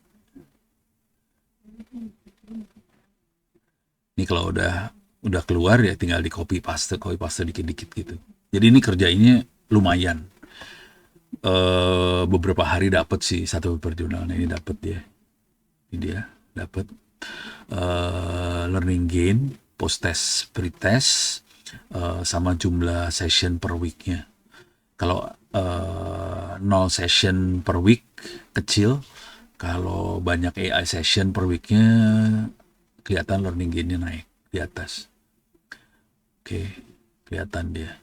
S1: Ini kalau udah keluar ya tinggal di copy paste dikit-dikit gitu. Jadi ini kerjainnya lumayan. Beberapa hari dapat sih satu paper jurnalnya ini dapat ya. Ini dia dapat learning gain, post test, pre test, sama jumlah session per weeknya. Kalau 0 session per week kecil, kalau banyak AI session per weeknya kelihatan learning gainnya naik di atas. Oke, kelihatan dia.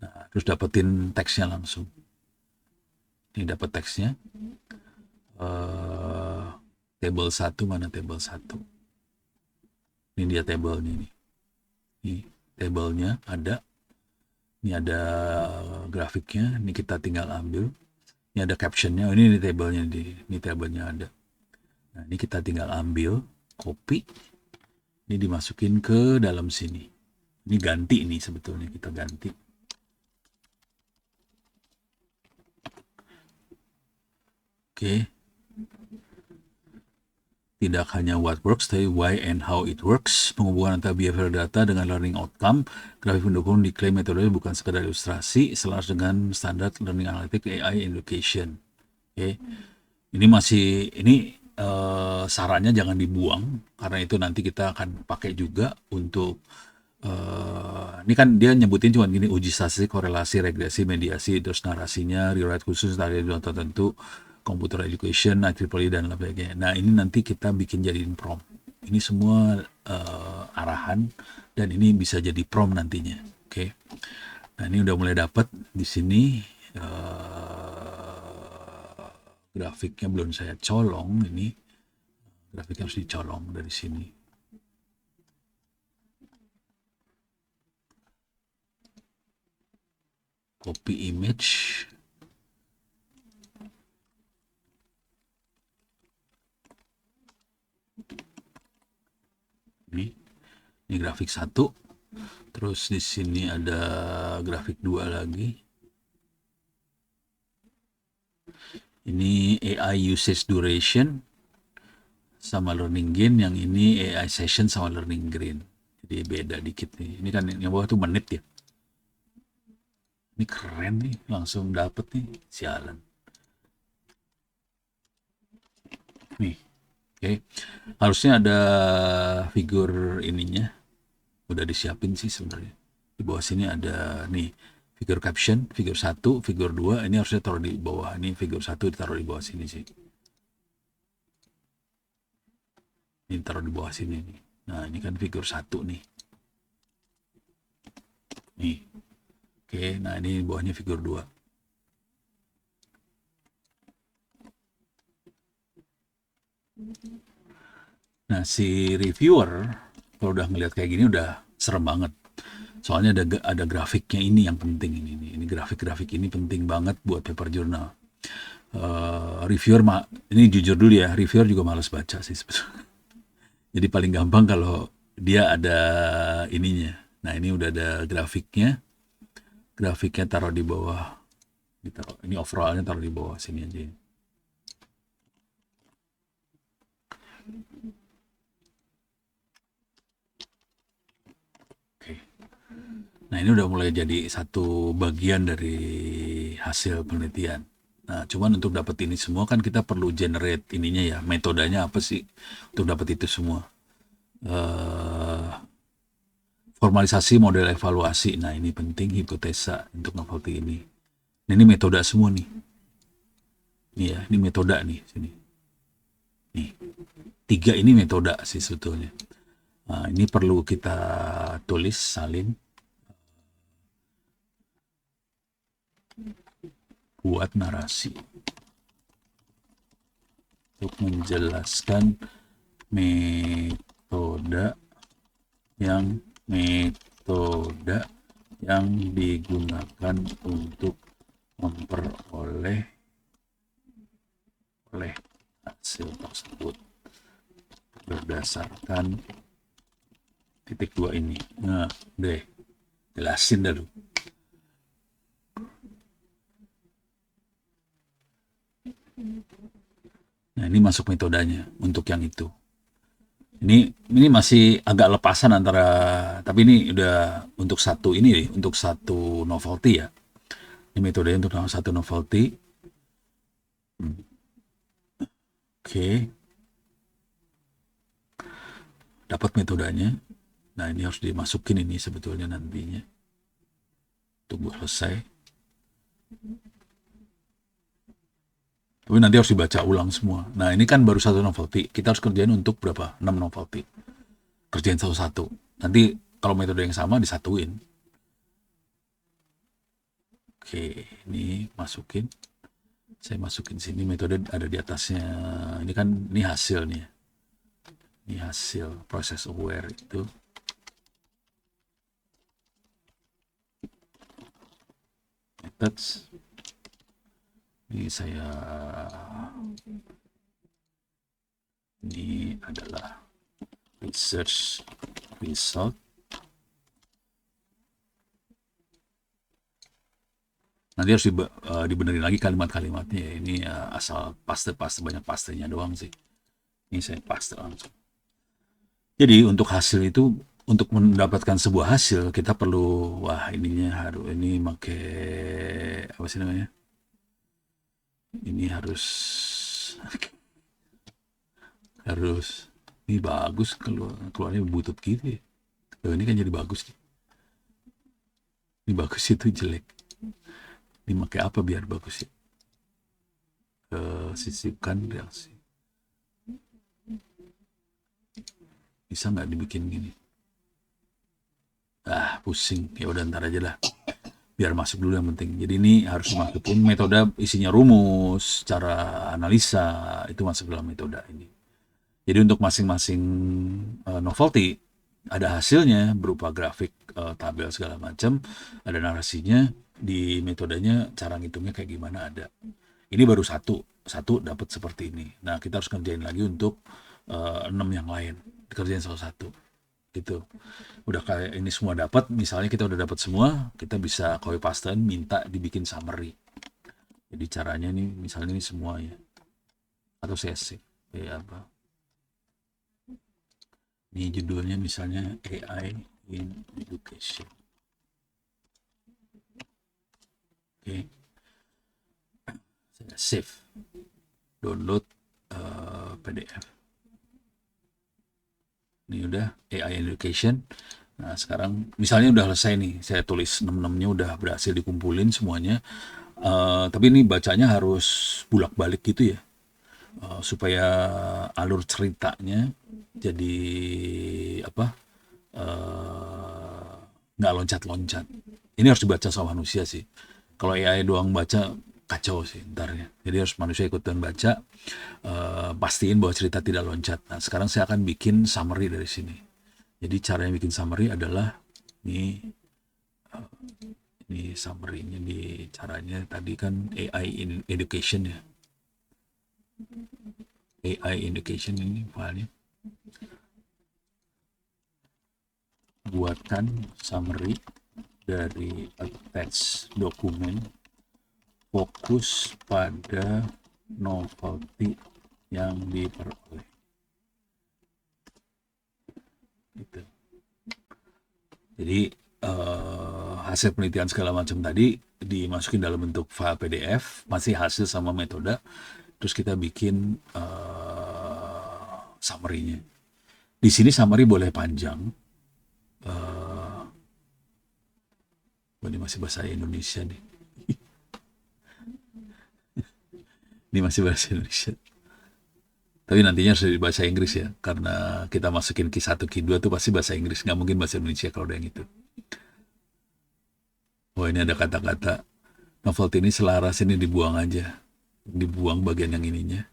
S1: Nah, terus dapetin teksnya langsung. Ini dapat teksnya. Table 1 mana table 1? Ini dia tabelnya nih. Ini tabelnya ada. Ini ada grafiknya. Ini kita tinggal ambil. Ini ada captionnya. Ini tabelnya ini tabelnya ada. Nah, ini kita tinggal ambil, copy. Ini dimasukin ke dalam sini. Ini ganti nih sebetulnya kita ganti. Oke. Tidak hanya what works, tapi why and how it works. Penghubungan antara behavioral data dengan learning outcome. Grafik pendukung diklaim metode bukan sekedar ilustrasi, selaras dengan standar learning analytics AI education. Oke. Ini sarannya jangan dibuang, karena itu nanti kita akan pakai juga untuk ini kan dia nyebutin cuma gini, uji statistik, korelasi, regresi, mediasi, terus narasinya, rewrite khusus dari contoh tertentu, computer education, IEEE dan sebagainya. Nah ini nanti kita bikin jadiin prompt. Ini semua arahan dan ini bisa jadi prompt nantinya. Oke. Nah ini udah mulai dapat di sini. Grafiknya belum saya colong, ini grafiknya harus dicolong dari sini. Copy image. Ini grafik 1. Terus di sini ada grafik 2 lagi. Ini AI usage duration sama learning gain, yang ini AI session sama learning gain. Jadi beda dikit nih. Ini kan yang bawah tuh menit ya. Ini keren nih, langsung dapet nih, sialan. Nih, oke. Harusnya ada figur ininya. Udah disiapin sih sebenarnya. Di bawah sini ada nih figur caption, figur 1, figur 2, ini harusnya taruh di bawah. Ini figur 1 ditaruh di bawah sini sih. Ini taruh di bawah sini nih. Nah, ini kan figur 1 nih. Nih. Oke, nah ini bawahnya figur 2. Nah, si reviewer kalau udah ngeliat kayak gini udah serem banget. Soalnya ada grafiknya, ini yang penting ini grafik-grafik ini penting banget buat paper jurnal. Reviewer ini jujur dulu ya, reviewer juga malas baca sih sebetulnya. Jadi paling gampang kalau dia ada ininya. Nah, ini udah ada grafiknya. Grafiknya taruh di bawah. Ini overallnya taruh di bawah sini aja. Nah, ini udah mulai jadi satu bagian dari hasil penelitian. Nah, cuman untuk dapat ini semua kan kita perlu generate ininya ya, metodenya apa sih untuk dapat itu semua. Formalisasi model evaluasi. Nah, ini penting, hipotesa untuk novelty ini. Nah, ini metode semua nih. Nih ya, ini metode nih sini. Nih. 3 ini metode sih sebetulnya. Nah, ini perlu kita tulis, salin. Buat narasi untuk menjelaskan metode yang digunakan untuk memperoleh hasil tersebut berdasarkan titik 2 ini. Nah, deh, jelasin dah lu. Nah, ini masuk metodenya untuk yang itu. Ini masih agak lepasan antara, tapi ini udah untuk satu ini, untuk satu novelty ya. Ini metodenya untuk satu novelty. Oke, dapat metodenya. Nah, ini harus dimasukin ini sebetulnya nantinya. Tunggu selesai. Tapi nanti harus dibaca ulang semua. Nah, ini kan baru satu novelty. Kita harus kerjain untuk berapa? 6 novelty. Kerjain satu-satu. Nanti kalau metode yang sama disatuin. Oke, ini masukin. Saya masukin sini, metode ada di atasnya. Ini kan, ini hasil nih. Ini hasil process aware itu. Methods. Ini saya, ini adalah research result. Nanti harus dibenerin lagi kalimat-kalimatnya. Ini asal paste banyak pastenya doang sih. Ini saya paste langsung. Jadi untuk hasil itu, untuk mendapatkan sebuah hasil kita perlu, ininya harus, ini pakai apa sih namanya? Ini harus ini bagus, keluarnya butut gitu ya. Ini kan jadi bagus nih. Ini bagus, itu jelek. Ini pakai apa biar bagus ya? Sisipkan reaksi. Bisa nggak dibikin gini? Pusing. Ya udah, ntar aja lah. Biar masuk dulu yang penting. Jadi ini harus dimasukin metode, isinya rumus, cara analisa, itu masuk dalam metode ini. Jadi untuk masing-masing novelty ada hasilnya berupa grafik, tabel segala macam, ada narasinya, di metodenya cara ngitungnya kayak gimana ada. Ini baru satu dapat seperti ini. Nah, kita harus kerjain lagi untuk 6 yang lain, dikerjain satu-satu gitu. Udah kayak ini semua dapat, misalnya kita udah dapat semua, kita bisa copy pastein, minta dibikin summary. Jadi caranya nih, misalnya ini semua ya, atau CSC apa, ini judulnya misalnya AI in Education. Oke, saya save, download PDF. Ini udah AI in Education. Nah, sekarang misalnya udah selesai nih, saya tulis 6-6-nya udah berhasil dikumpulin semuanya. Tapi ini bacanya harus bulak-balik gitu ya, supaya alur ceritanya jadi apa, nggak loncat-loncat. Ini harus dibaca sama manusia sih. Kalau AI doang baca, kacau sih ntarnya. Jadi harus manusia ikutan baca, pastiin bahwa cerita tidak loncat. Nah, sekarang saya akan bikin summary dari sini. Jadi cara yang bikin summary adalah ini summary-nya, di caranya tadi kan AI in Education ya. AI Education ini filenya. Buatkan summary dari attach dokumen, fokus pada novelty yang diperoleh. Gitu. Jadi hasil penelitian segala macam tadi dimasukin dalam bentuk file PDF, masih hasil sama metode, terus kita bikin summary-nya. Di sini summary boleh panjang. Ini masih bahasa Indonesia nih. Ini masih bahasa Indonesia. Tapi nantinya harus bahasa Inggris ya, karena kita masukin Q1, Q2 tuh pasti bahasa Inggris, nggak mungkin bahasa Indonesia kalau udah yang itu. Ini ada kata-kata novelty ini selaras, ini dibuang aja. Dibuang bagian yang ininya.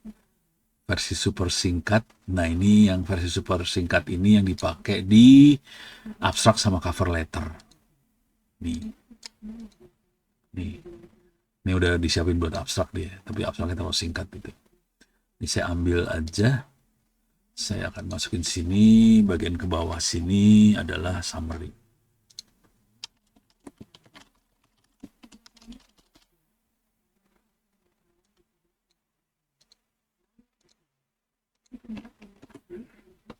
S1: Versi super singkat. Nah, ini yang versi super singkat ini yang dipakai di abstrak sama cover letter. Ini udah disiapin buat abstrak dia, tapi abstraknya terlalu singkat gitu. Ini saya ambil aja, Saya akan masukin sini, bagian ke bawah sini adalah summary.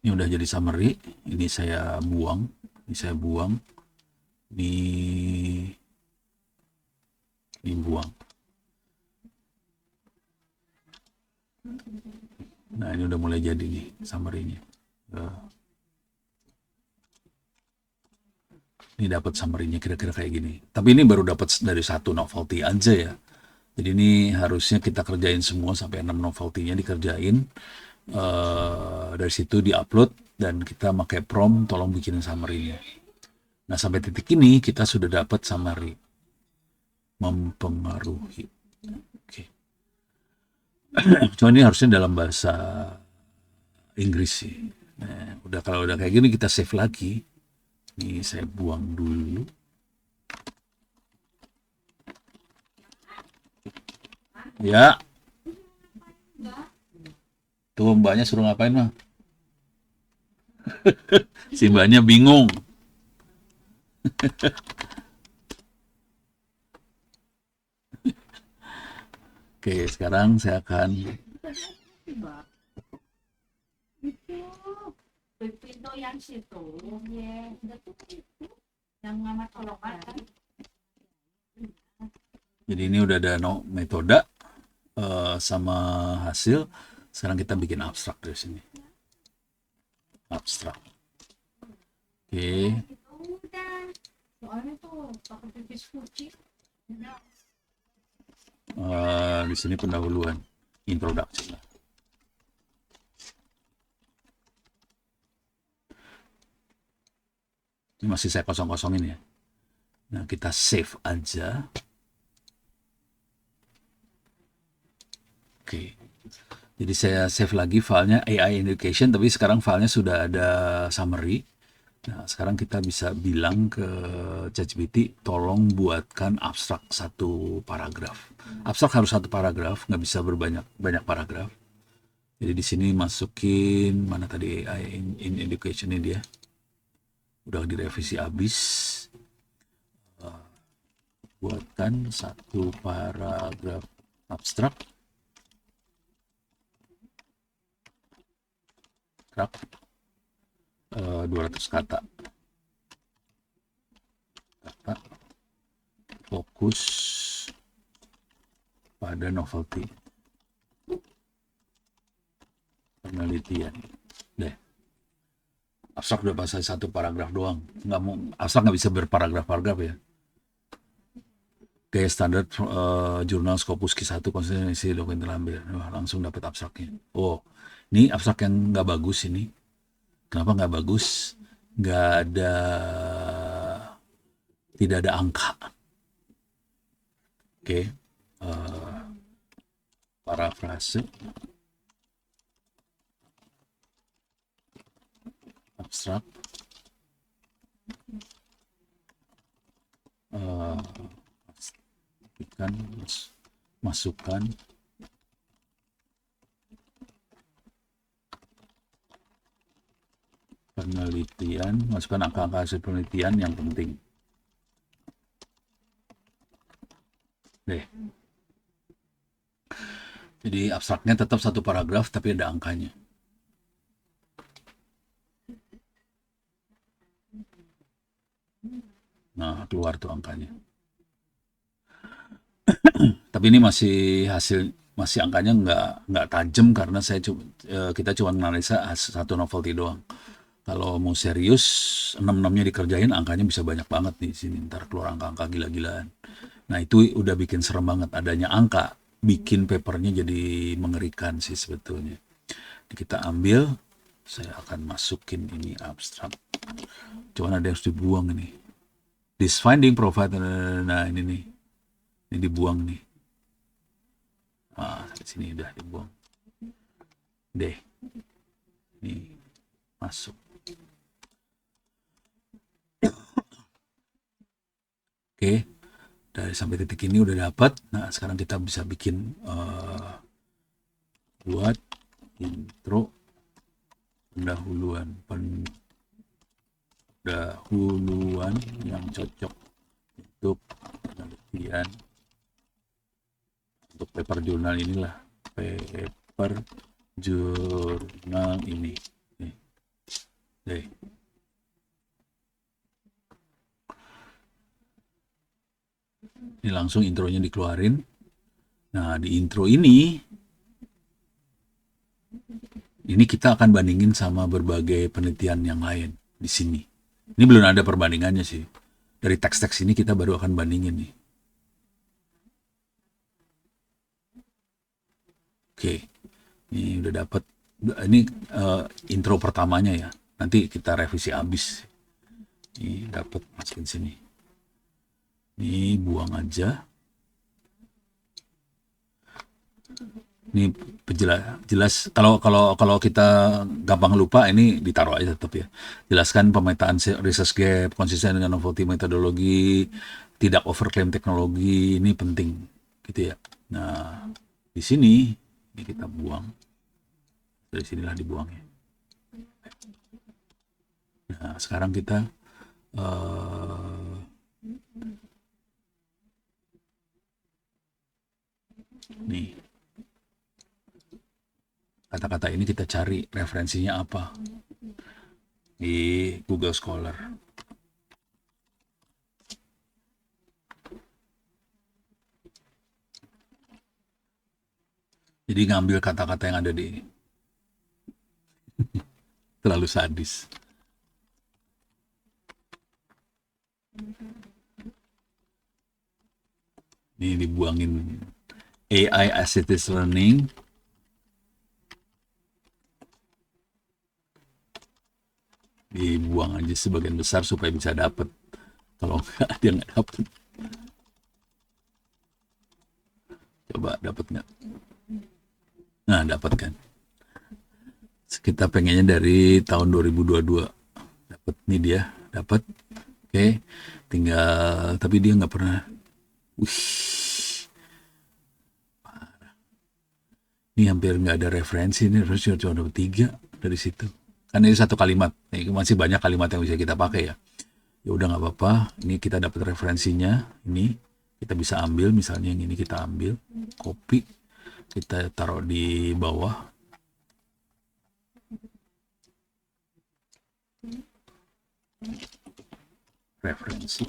S1: Ini udah jadi summary, ini saya buang, ini buang. Nah, ini udah mulai jadi nih summary-nya. Ini dapat summary-nya kira-kira kayak gini. Tapi ini baru dapat dari satu novelty aja ya. Jadi ini harusnya kita kerjain semua sampai 6 novelty-nya dikerjain. Dari situ di-upload dan kita pakai prompt tolong bikin summary-nya. Nah, sampai titik ini kita sudah dapat summary. Mempengaruhi. Oke. Cuma ini harusnya dalam bahasa Inggris sih. Nah, kalau udah kayak gini kita save lagi. Ini saya buang dulu. Ya. Tuh mbaknya suruh ngapain mah? Si mbaknya bingung. Oke, sekarang saya akan
S2: Pintu yang situ, ya, yang ngamat colokan kan.
S1: Jadi ini udah ada metode sama hasil. Sekarang kita bikin abstrak dari sini. Abstrak. Oke.
S2: Soalnya tuh pakai pipis kucing.
S1: Di sini pendahuluan, introduction lah. Ini masih saya kosong-kosongin ya. Nah, kita save aja. Oke. Jadi saya save lagi filenya AI Education, tapi sekarang filenya sudah ada summary. Nah, sekarang kita bisa bilang ke ChatGPT, tolong buatkan abstrak satu paragraf. Abstrak harus satu paragraf, nggak bisa banyak paragraf. Jadi di sini masukin mana tadi AI in Education ini dia. Udah direvisi habis. Buatkan satu paragraf abstrak. 200 kata. Fokus pada novelty. Penelitian. Deh. Abstrak udah bahasa satu paragraf doang. Abstrak nggak bisa berparagraf-paragraf ya. Kayak standar jurnal Scopus Q1 konsistensi dokumen terlambat. Langsung dapat abstraknya. Oh, ini abstrak yang nggak bagus ini. Kenapa nggak bagus? Tidak ada angka. Oke. Parafrase. Abstrak. Masukkan penelitian, masukkan angka-angka hasil penelitian yang penting. Deh. Jadi abstraknya tetap satu paragraf tapi ada angkanya. Nah, keluar tuh angkanya. Tapi ini masih angkanya nggak tajam karena kita cuma analisa satu novelty doang. Kalau mau serius 6-6-nya dikerjain angkanya bisa banyak banget di sini, ntar keluar angka-angka gila-gilaan. Nah, itu udah bikin serem banget, adanya angka bikin papernya jadi mengerikan sih sebetulnya. Jadi kita ambil, saya akan masukin ini abstrak. Cuman ada yang harus dibuang ini. This finding provide, nah ini nih. Ini dibuang nih. Di sini udah dibuang. Deh. Ini masuk. Oke. Dari sampai titik ini udah dapat. Nah, sekarang kita bisa bikin buat intro pendahuluan yang cocok untuk penelitian untuk paper jurnal inilah, paper jurnal ini nih, deh. Ini langsung intronya dikeluarin. Nah, di intro ini kita akan bandingin sama berbagai penelitian yang lain di sini. Ini belum ada perbandingannya sih. Dari teks-teks ini kita baru akan bandingin nih. Oke, ini udah dapat. Ini intro pertamanya ya. Nanti kita revisi habis. Ini dapat, masukin sini. Ini buang aja. Ini jelas kalau kita gampang lupa, ini ditaruh aja tetap ya. Jelaskan pemetaan research gap konsisten dengan novelty metodologi, tidak overclaim teknologi, ini penting gitu ya. Nah, di sini ini kita buang. Dari sinilah dibuangnya. Nah, sekarang kita nih, kata-kata ini kita cari referensinya apa di Google Scholar. Jadi ngambil kata-kata yang ada di terlalu sadis. Ini dibuangin AI assisted learning. Dibuang aja sebagian besar supaya bisa dapat. Kalau enggak, dia nggak dapat. Coba dapat nggak? Nah, dapat kan? Kita pengennya dari tahun 2022. Dapat nih dia, dapat. Oke, tinggal, tapi dia nggak pernah. Ini hampir nggak ada referensi, ini harus cuma dapat 3 dari situ. Kan ini satu kalimat, ini masih banyak kalimat yang bisa kita pakai ya. Ya udah nggak apa-apa, ini kita dapat referensinya, ini kita bisa ambil, misalnya yang ini kita ambil, copy, kita taruh di bawah. Referensi.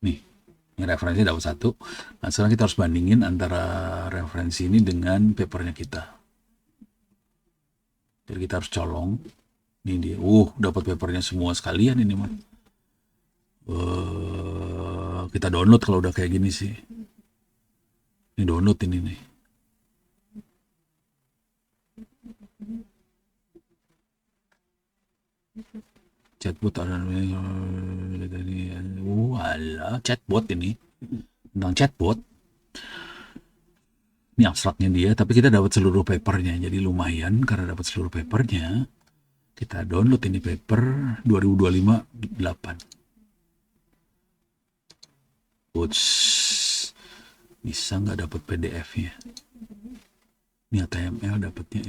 S1: Nih, ini referensi dapat 1. Nah, sekarang kita harus bandingin antara referensi ini dengan papernya kita. Jadi kita harus colong. Ini dia. Dapat papernya semua sekalian ini mah. Kita download kalau udah kayak gini sih. Ini download ini nih. Chatbot ada ini. Alah, chatbot ini. Tentang chatbot. Ini abstraknya dia, tapi kita dapat seluruh papernya. Jadi lumayan karena dapat seluruh papernya. Kita download ini paper 2025-8. Uts, bisa nggak dapat PDF-nya? Ini HTML dapatnya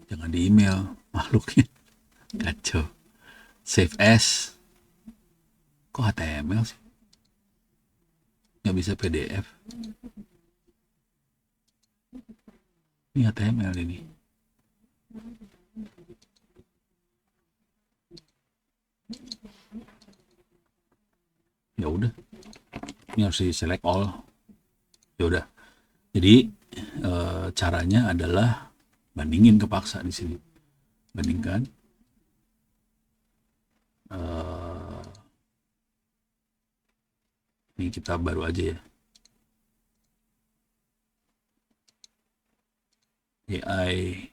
S1: jangan di email makhluknya, kacau. Save as, kok HTML sih? Nggak bisa PDF. Ini HTML ini. Ya udah, ini harus di select all. Ya udah. Jadi caranya adalah bandingin kepaksa di sini. Bandingkan. Ini kita baru aja ya. AI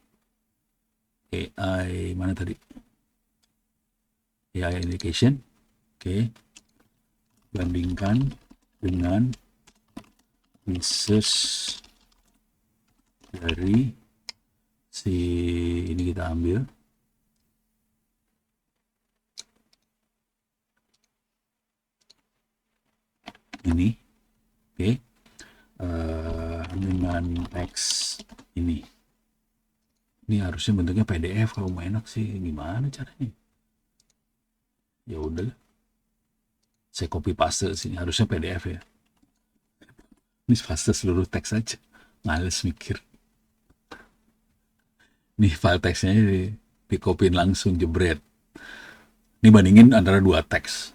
S1: mana tadi? AI education. Oke. Bandingkan dengan research dari si ini kita ambil. ini, oke, dengan teks ini. Ini harusnya bentuknya PDF, kalau mau enak sih gimana caranya? Ya udah, saya copy paste sini, harusnya PDF ya. Ini paste seluruh teks aja, males mikir. Nih file teksnya di copyin langsung, jebret. Ini bandingin antara dua teks.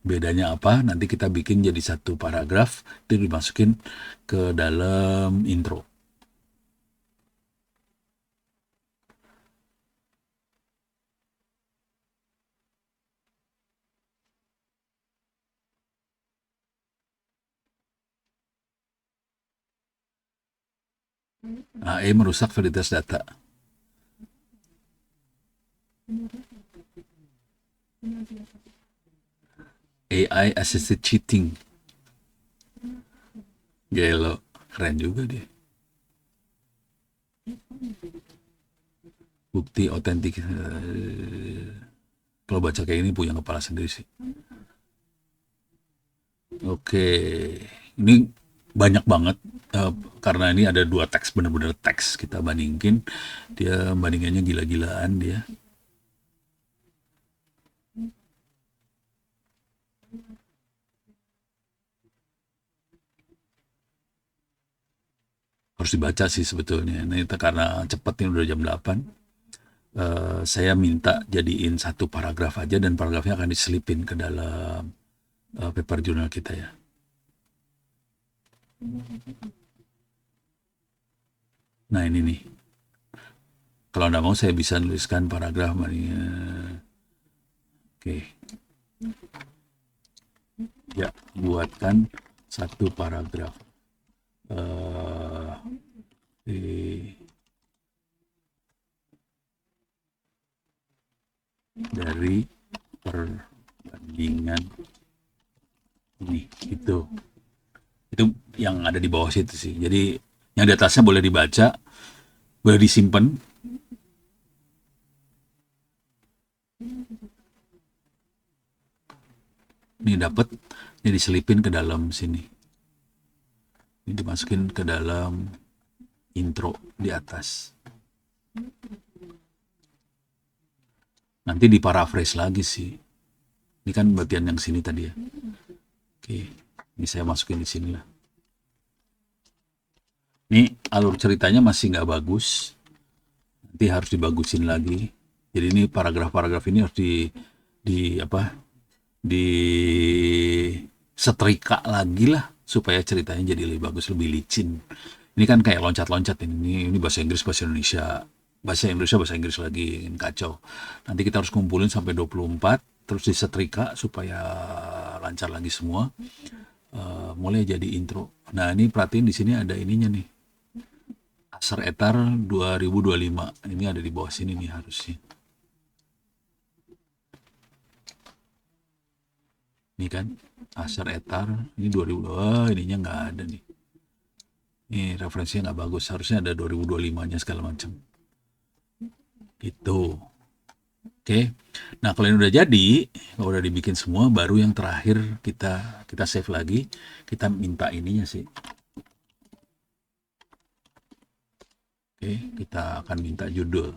S1: Bedanya apa? Nanti kita bikin jadi satu paragraf, itu dimasukin ke dalam intro. Nah, merusak validitas data. AI assisted cheating. Gelo, keren juga dia. Bukti otentik. Kalau baca kayak ini punya kepala sendiri sih. Oke, ini banyak banget karena ini ada dua teks, bener-bener teks kita bandingin. Dia bandingannya gila-gilaan dia. Harus dibaca sih sebetulnya. Ini karena cepet, ini udah jam 8. Saya minta jadiin satu paragraf aja, dan paragrafnya akan diselipin ke dalam paper jurnal kita ya. Nah ini nih, kalau Anda mau saya bisa nuliskan paragraf. Oke, ya, buatkan satu paragraf dari perbandingan ini, itu yang ada di bawah situ sih. Jadi yang di atasnya boleh dibaca, boleh disimpan. Ini dapat, ini diselipin ke dalam sini, ini dimasukin ke dalam intro di atas. Nanti diparaphrase lagi sih. Ini kan bagian yang sini tadi ya. Oke, ini saya masukin di sini lah. Ini alur ceritanya masih nggak bagus, nanti harus dibagusin lagi. Jadi ini paragraf-paragraf ini harus di setrika lagi lah, supaya ceritanya jadi lebih bagus, lebih licin. Ini kan kayak loncat-loncat ini bahasa Inggris, bahasa Indonesia, bahasa Indonesia, bahasa Inggris lagi, kacau. Nanti kita harus kumpulin sampai 24, terus disetrika supaya lancar lagi semua. Mulai jadi intro. Nah ini perhatiin di sini ada ininya nih, Acer Etar 2025. Ini ada di bawah sini nih harusnya. Ini kan Acer Etar ini 2002, ininya nggak ada nih. Ini referensinya nggak bagus, harusnya ada 2025-nya segala macam. Gitu. Oke. Nah, kalau ini udah jadi, kalau udah dibikin semua, baru yang terakhir kita save lagi, kita minta ininya sih. Oke, kita akan minta judul.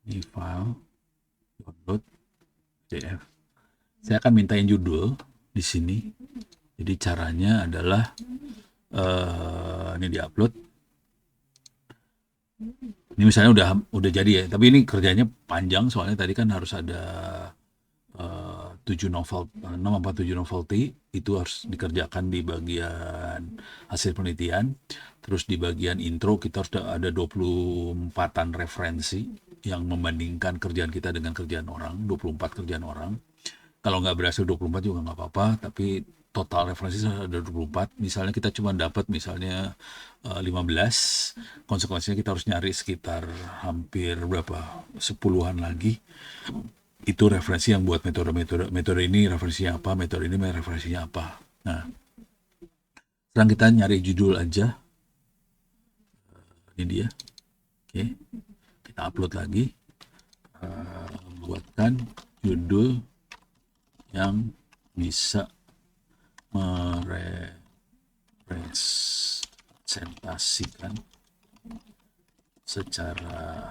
S1: Ini file download PDF. Saya akan mintain judul di sini. Jadi caranya adalah ini diupload. Ini misalnya udah jadi ya, tapi ini kerjanya panjang soalnya tadi kan harus ada 6 apa 7 novelty, itu harus dikerjakan di bagian hasil penelitian. Terus di bagian intro kita harus ada 24-an referensi yang membandingkan kerjaan kita dengan kerjaan orang, 24 kerjaan orang. Kalau nggak berhasil 24 juga nggak apa-apa, tapi total referensi ada 24. Misalnya kita cuma dapat misalnya 15, konsekuensinya kita harus nyari sekitar hampir berapa, 10-an lagi. Itu referensi yang buat metode ini referensinya apa, metode ini referensinya apa. Nah, sekarang kita nyari judul aja. Ini dia. Oke, kita upload lagi. Buatkan judul yang bisa merepresentasikan secara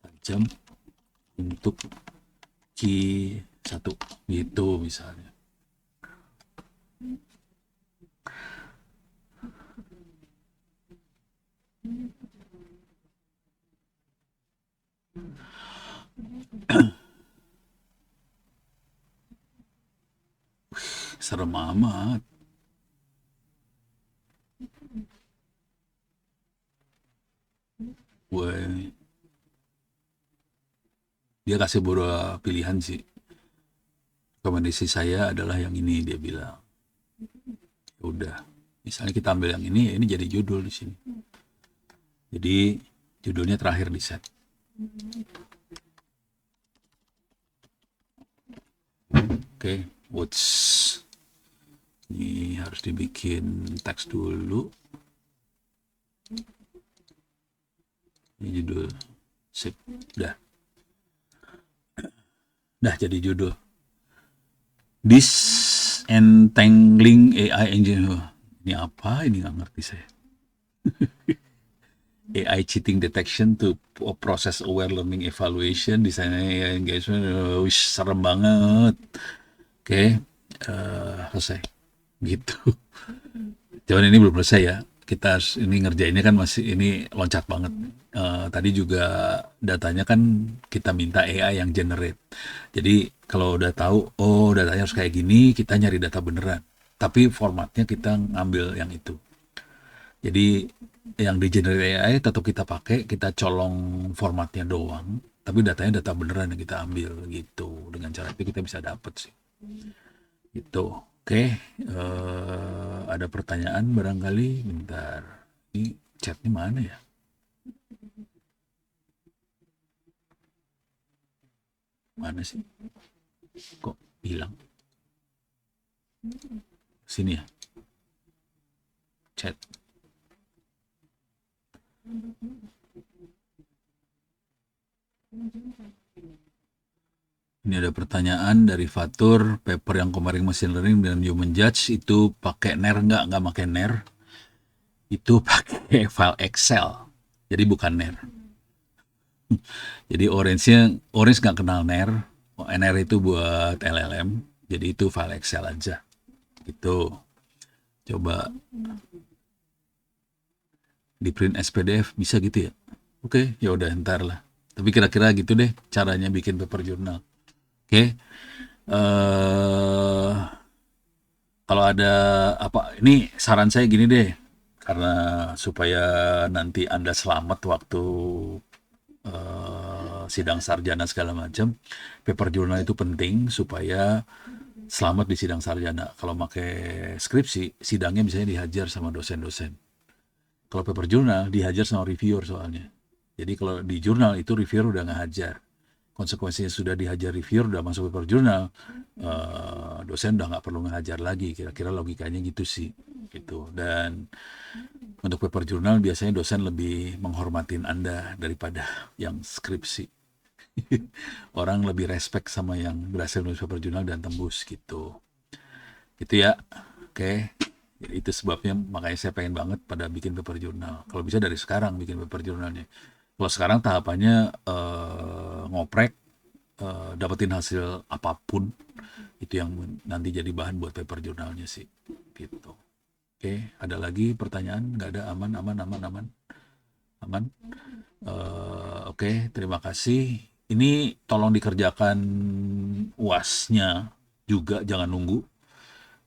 S1: tajam untuk Q1 gitu misalnya. Serem amat. Gue dia kasih beberapa pilihan sih. Rekomendasi saya adalah yang ini, dia bilang. Ya udah, misalnya kita ambil yang ini jadi judul di sini. Jadi judulnya terakhir di set. Oke, what's ini harus dibikin teks dulu. Ini judul, sip, dah jadi judul. Disentangling AI Engine. Ini apa? Ini nggak ngerti saya. AI cheating detection to process aware learning evaluation, design AI engagement. Wish, serem banget. Oke, selesai. Gitu. Cuman ini belum selesai ya. Kita ini ngerjainnya kan masih ini loncat banget. Tadi juga datanya kan kita minta AI yang generate. Jadi kalau udah tahu, oh datanya harus kayak gini, kita nyari data beneran. Tapi formatnya kita ngambil yang itu. Jadi yang di generate AI tetap kita pakai, kita colong formatnya doang. Tapi datanya data beneran yang kita ambil gitu. Dengan cara itu kita bisa dapet sih. Gitu. Oke, ada pertanyaan barangkali? Bentar. Ini chatnya mana ya? Mana sih? Kok hilang? Sini ya? Chat. Ini ada pertanyaan dari Fatur, paper yang kemarin machine learning dan human judge itu pakai NER nggak pakai NER. Itu pakai file Excel. Jadi bukan NER. Jadi Orange nggak kenal NER. NER itu buat LLM. Jadi itu file Excel aja. Itu coba di print SPDF bisa gitu ya. Oke, ya udah ntar lah. Tapi kira-kira gitu deh caranya bikin paper jurnal. Oke. Kalau ada apa ini saran saya gini deh. Karena supaya nanti Anda selamat waktu sidang sarjana segala macam, paper jurnal itu penting supaya selamat di sidang sarjana. Kalau pakai skripsi, sidangnya misalnya dihajar sama dosen-dosen. Kalau paper jurnal dihajar sama reviewer soalnya. Jadi kalau di jurnal itu reviewer udah ngajar. Konsekuensinya sudah dihajar reviewer, udah masuk paper jurnal, dosen udah nggak perlu ngajar lagi. Kira-kira logikanya gitu sih. Gitu. Dan untuk paper jurnal biasanya dosen lebih menghormatin Anda daripada yang skripsi. Orang lebih respect sama yang berhasil nulis paper jurnal dan tembus gitu. Gitu ya. Oke. Jadi itu sebabnya makanya saya pengen banget pada bikin paper jurnal. Kalau bisa dari sekarang bikin paper jurnalnya. Kalau sekarang tahapannya ngoprek, dapetin hasil apapun itu yang nanti jadi bahan buat paper jurnalnya sih. Gitu. Oke, ada lagi pertanyaan? Nggak ada, aman, aman, aman, aman, aman. Oke, terima kasih. Ini tolong dikerjakan UASnya juga, jangan nunggu.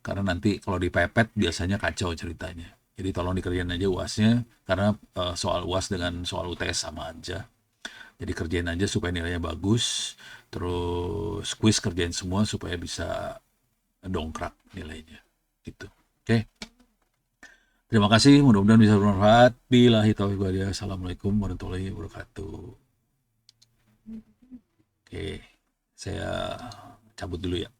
S1: Karena nanti kalau dipepet biasanya kacau ceritanya. Jadi tolong dikerjain aja UASnya, karena soal UAS dengan soal UTS sama aja. Jadi kerjain aja supaya nilainya bagus. Terus kuis kerjain semua supaya bisa dongkrak nilainya. Gitu. Oke. Terima kasih, mudah-mudahan bisa bermanfaat. Billahi taufiq wal hidayah. Assalamualaikum warahmatullahi wabarakatuh. Oke, saya cabut dulu ya.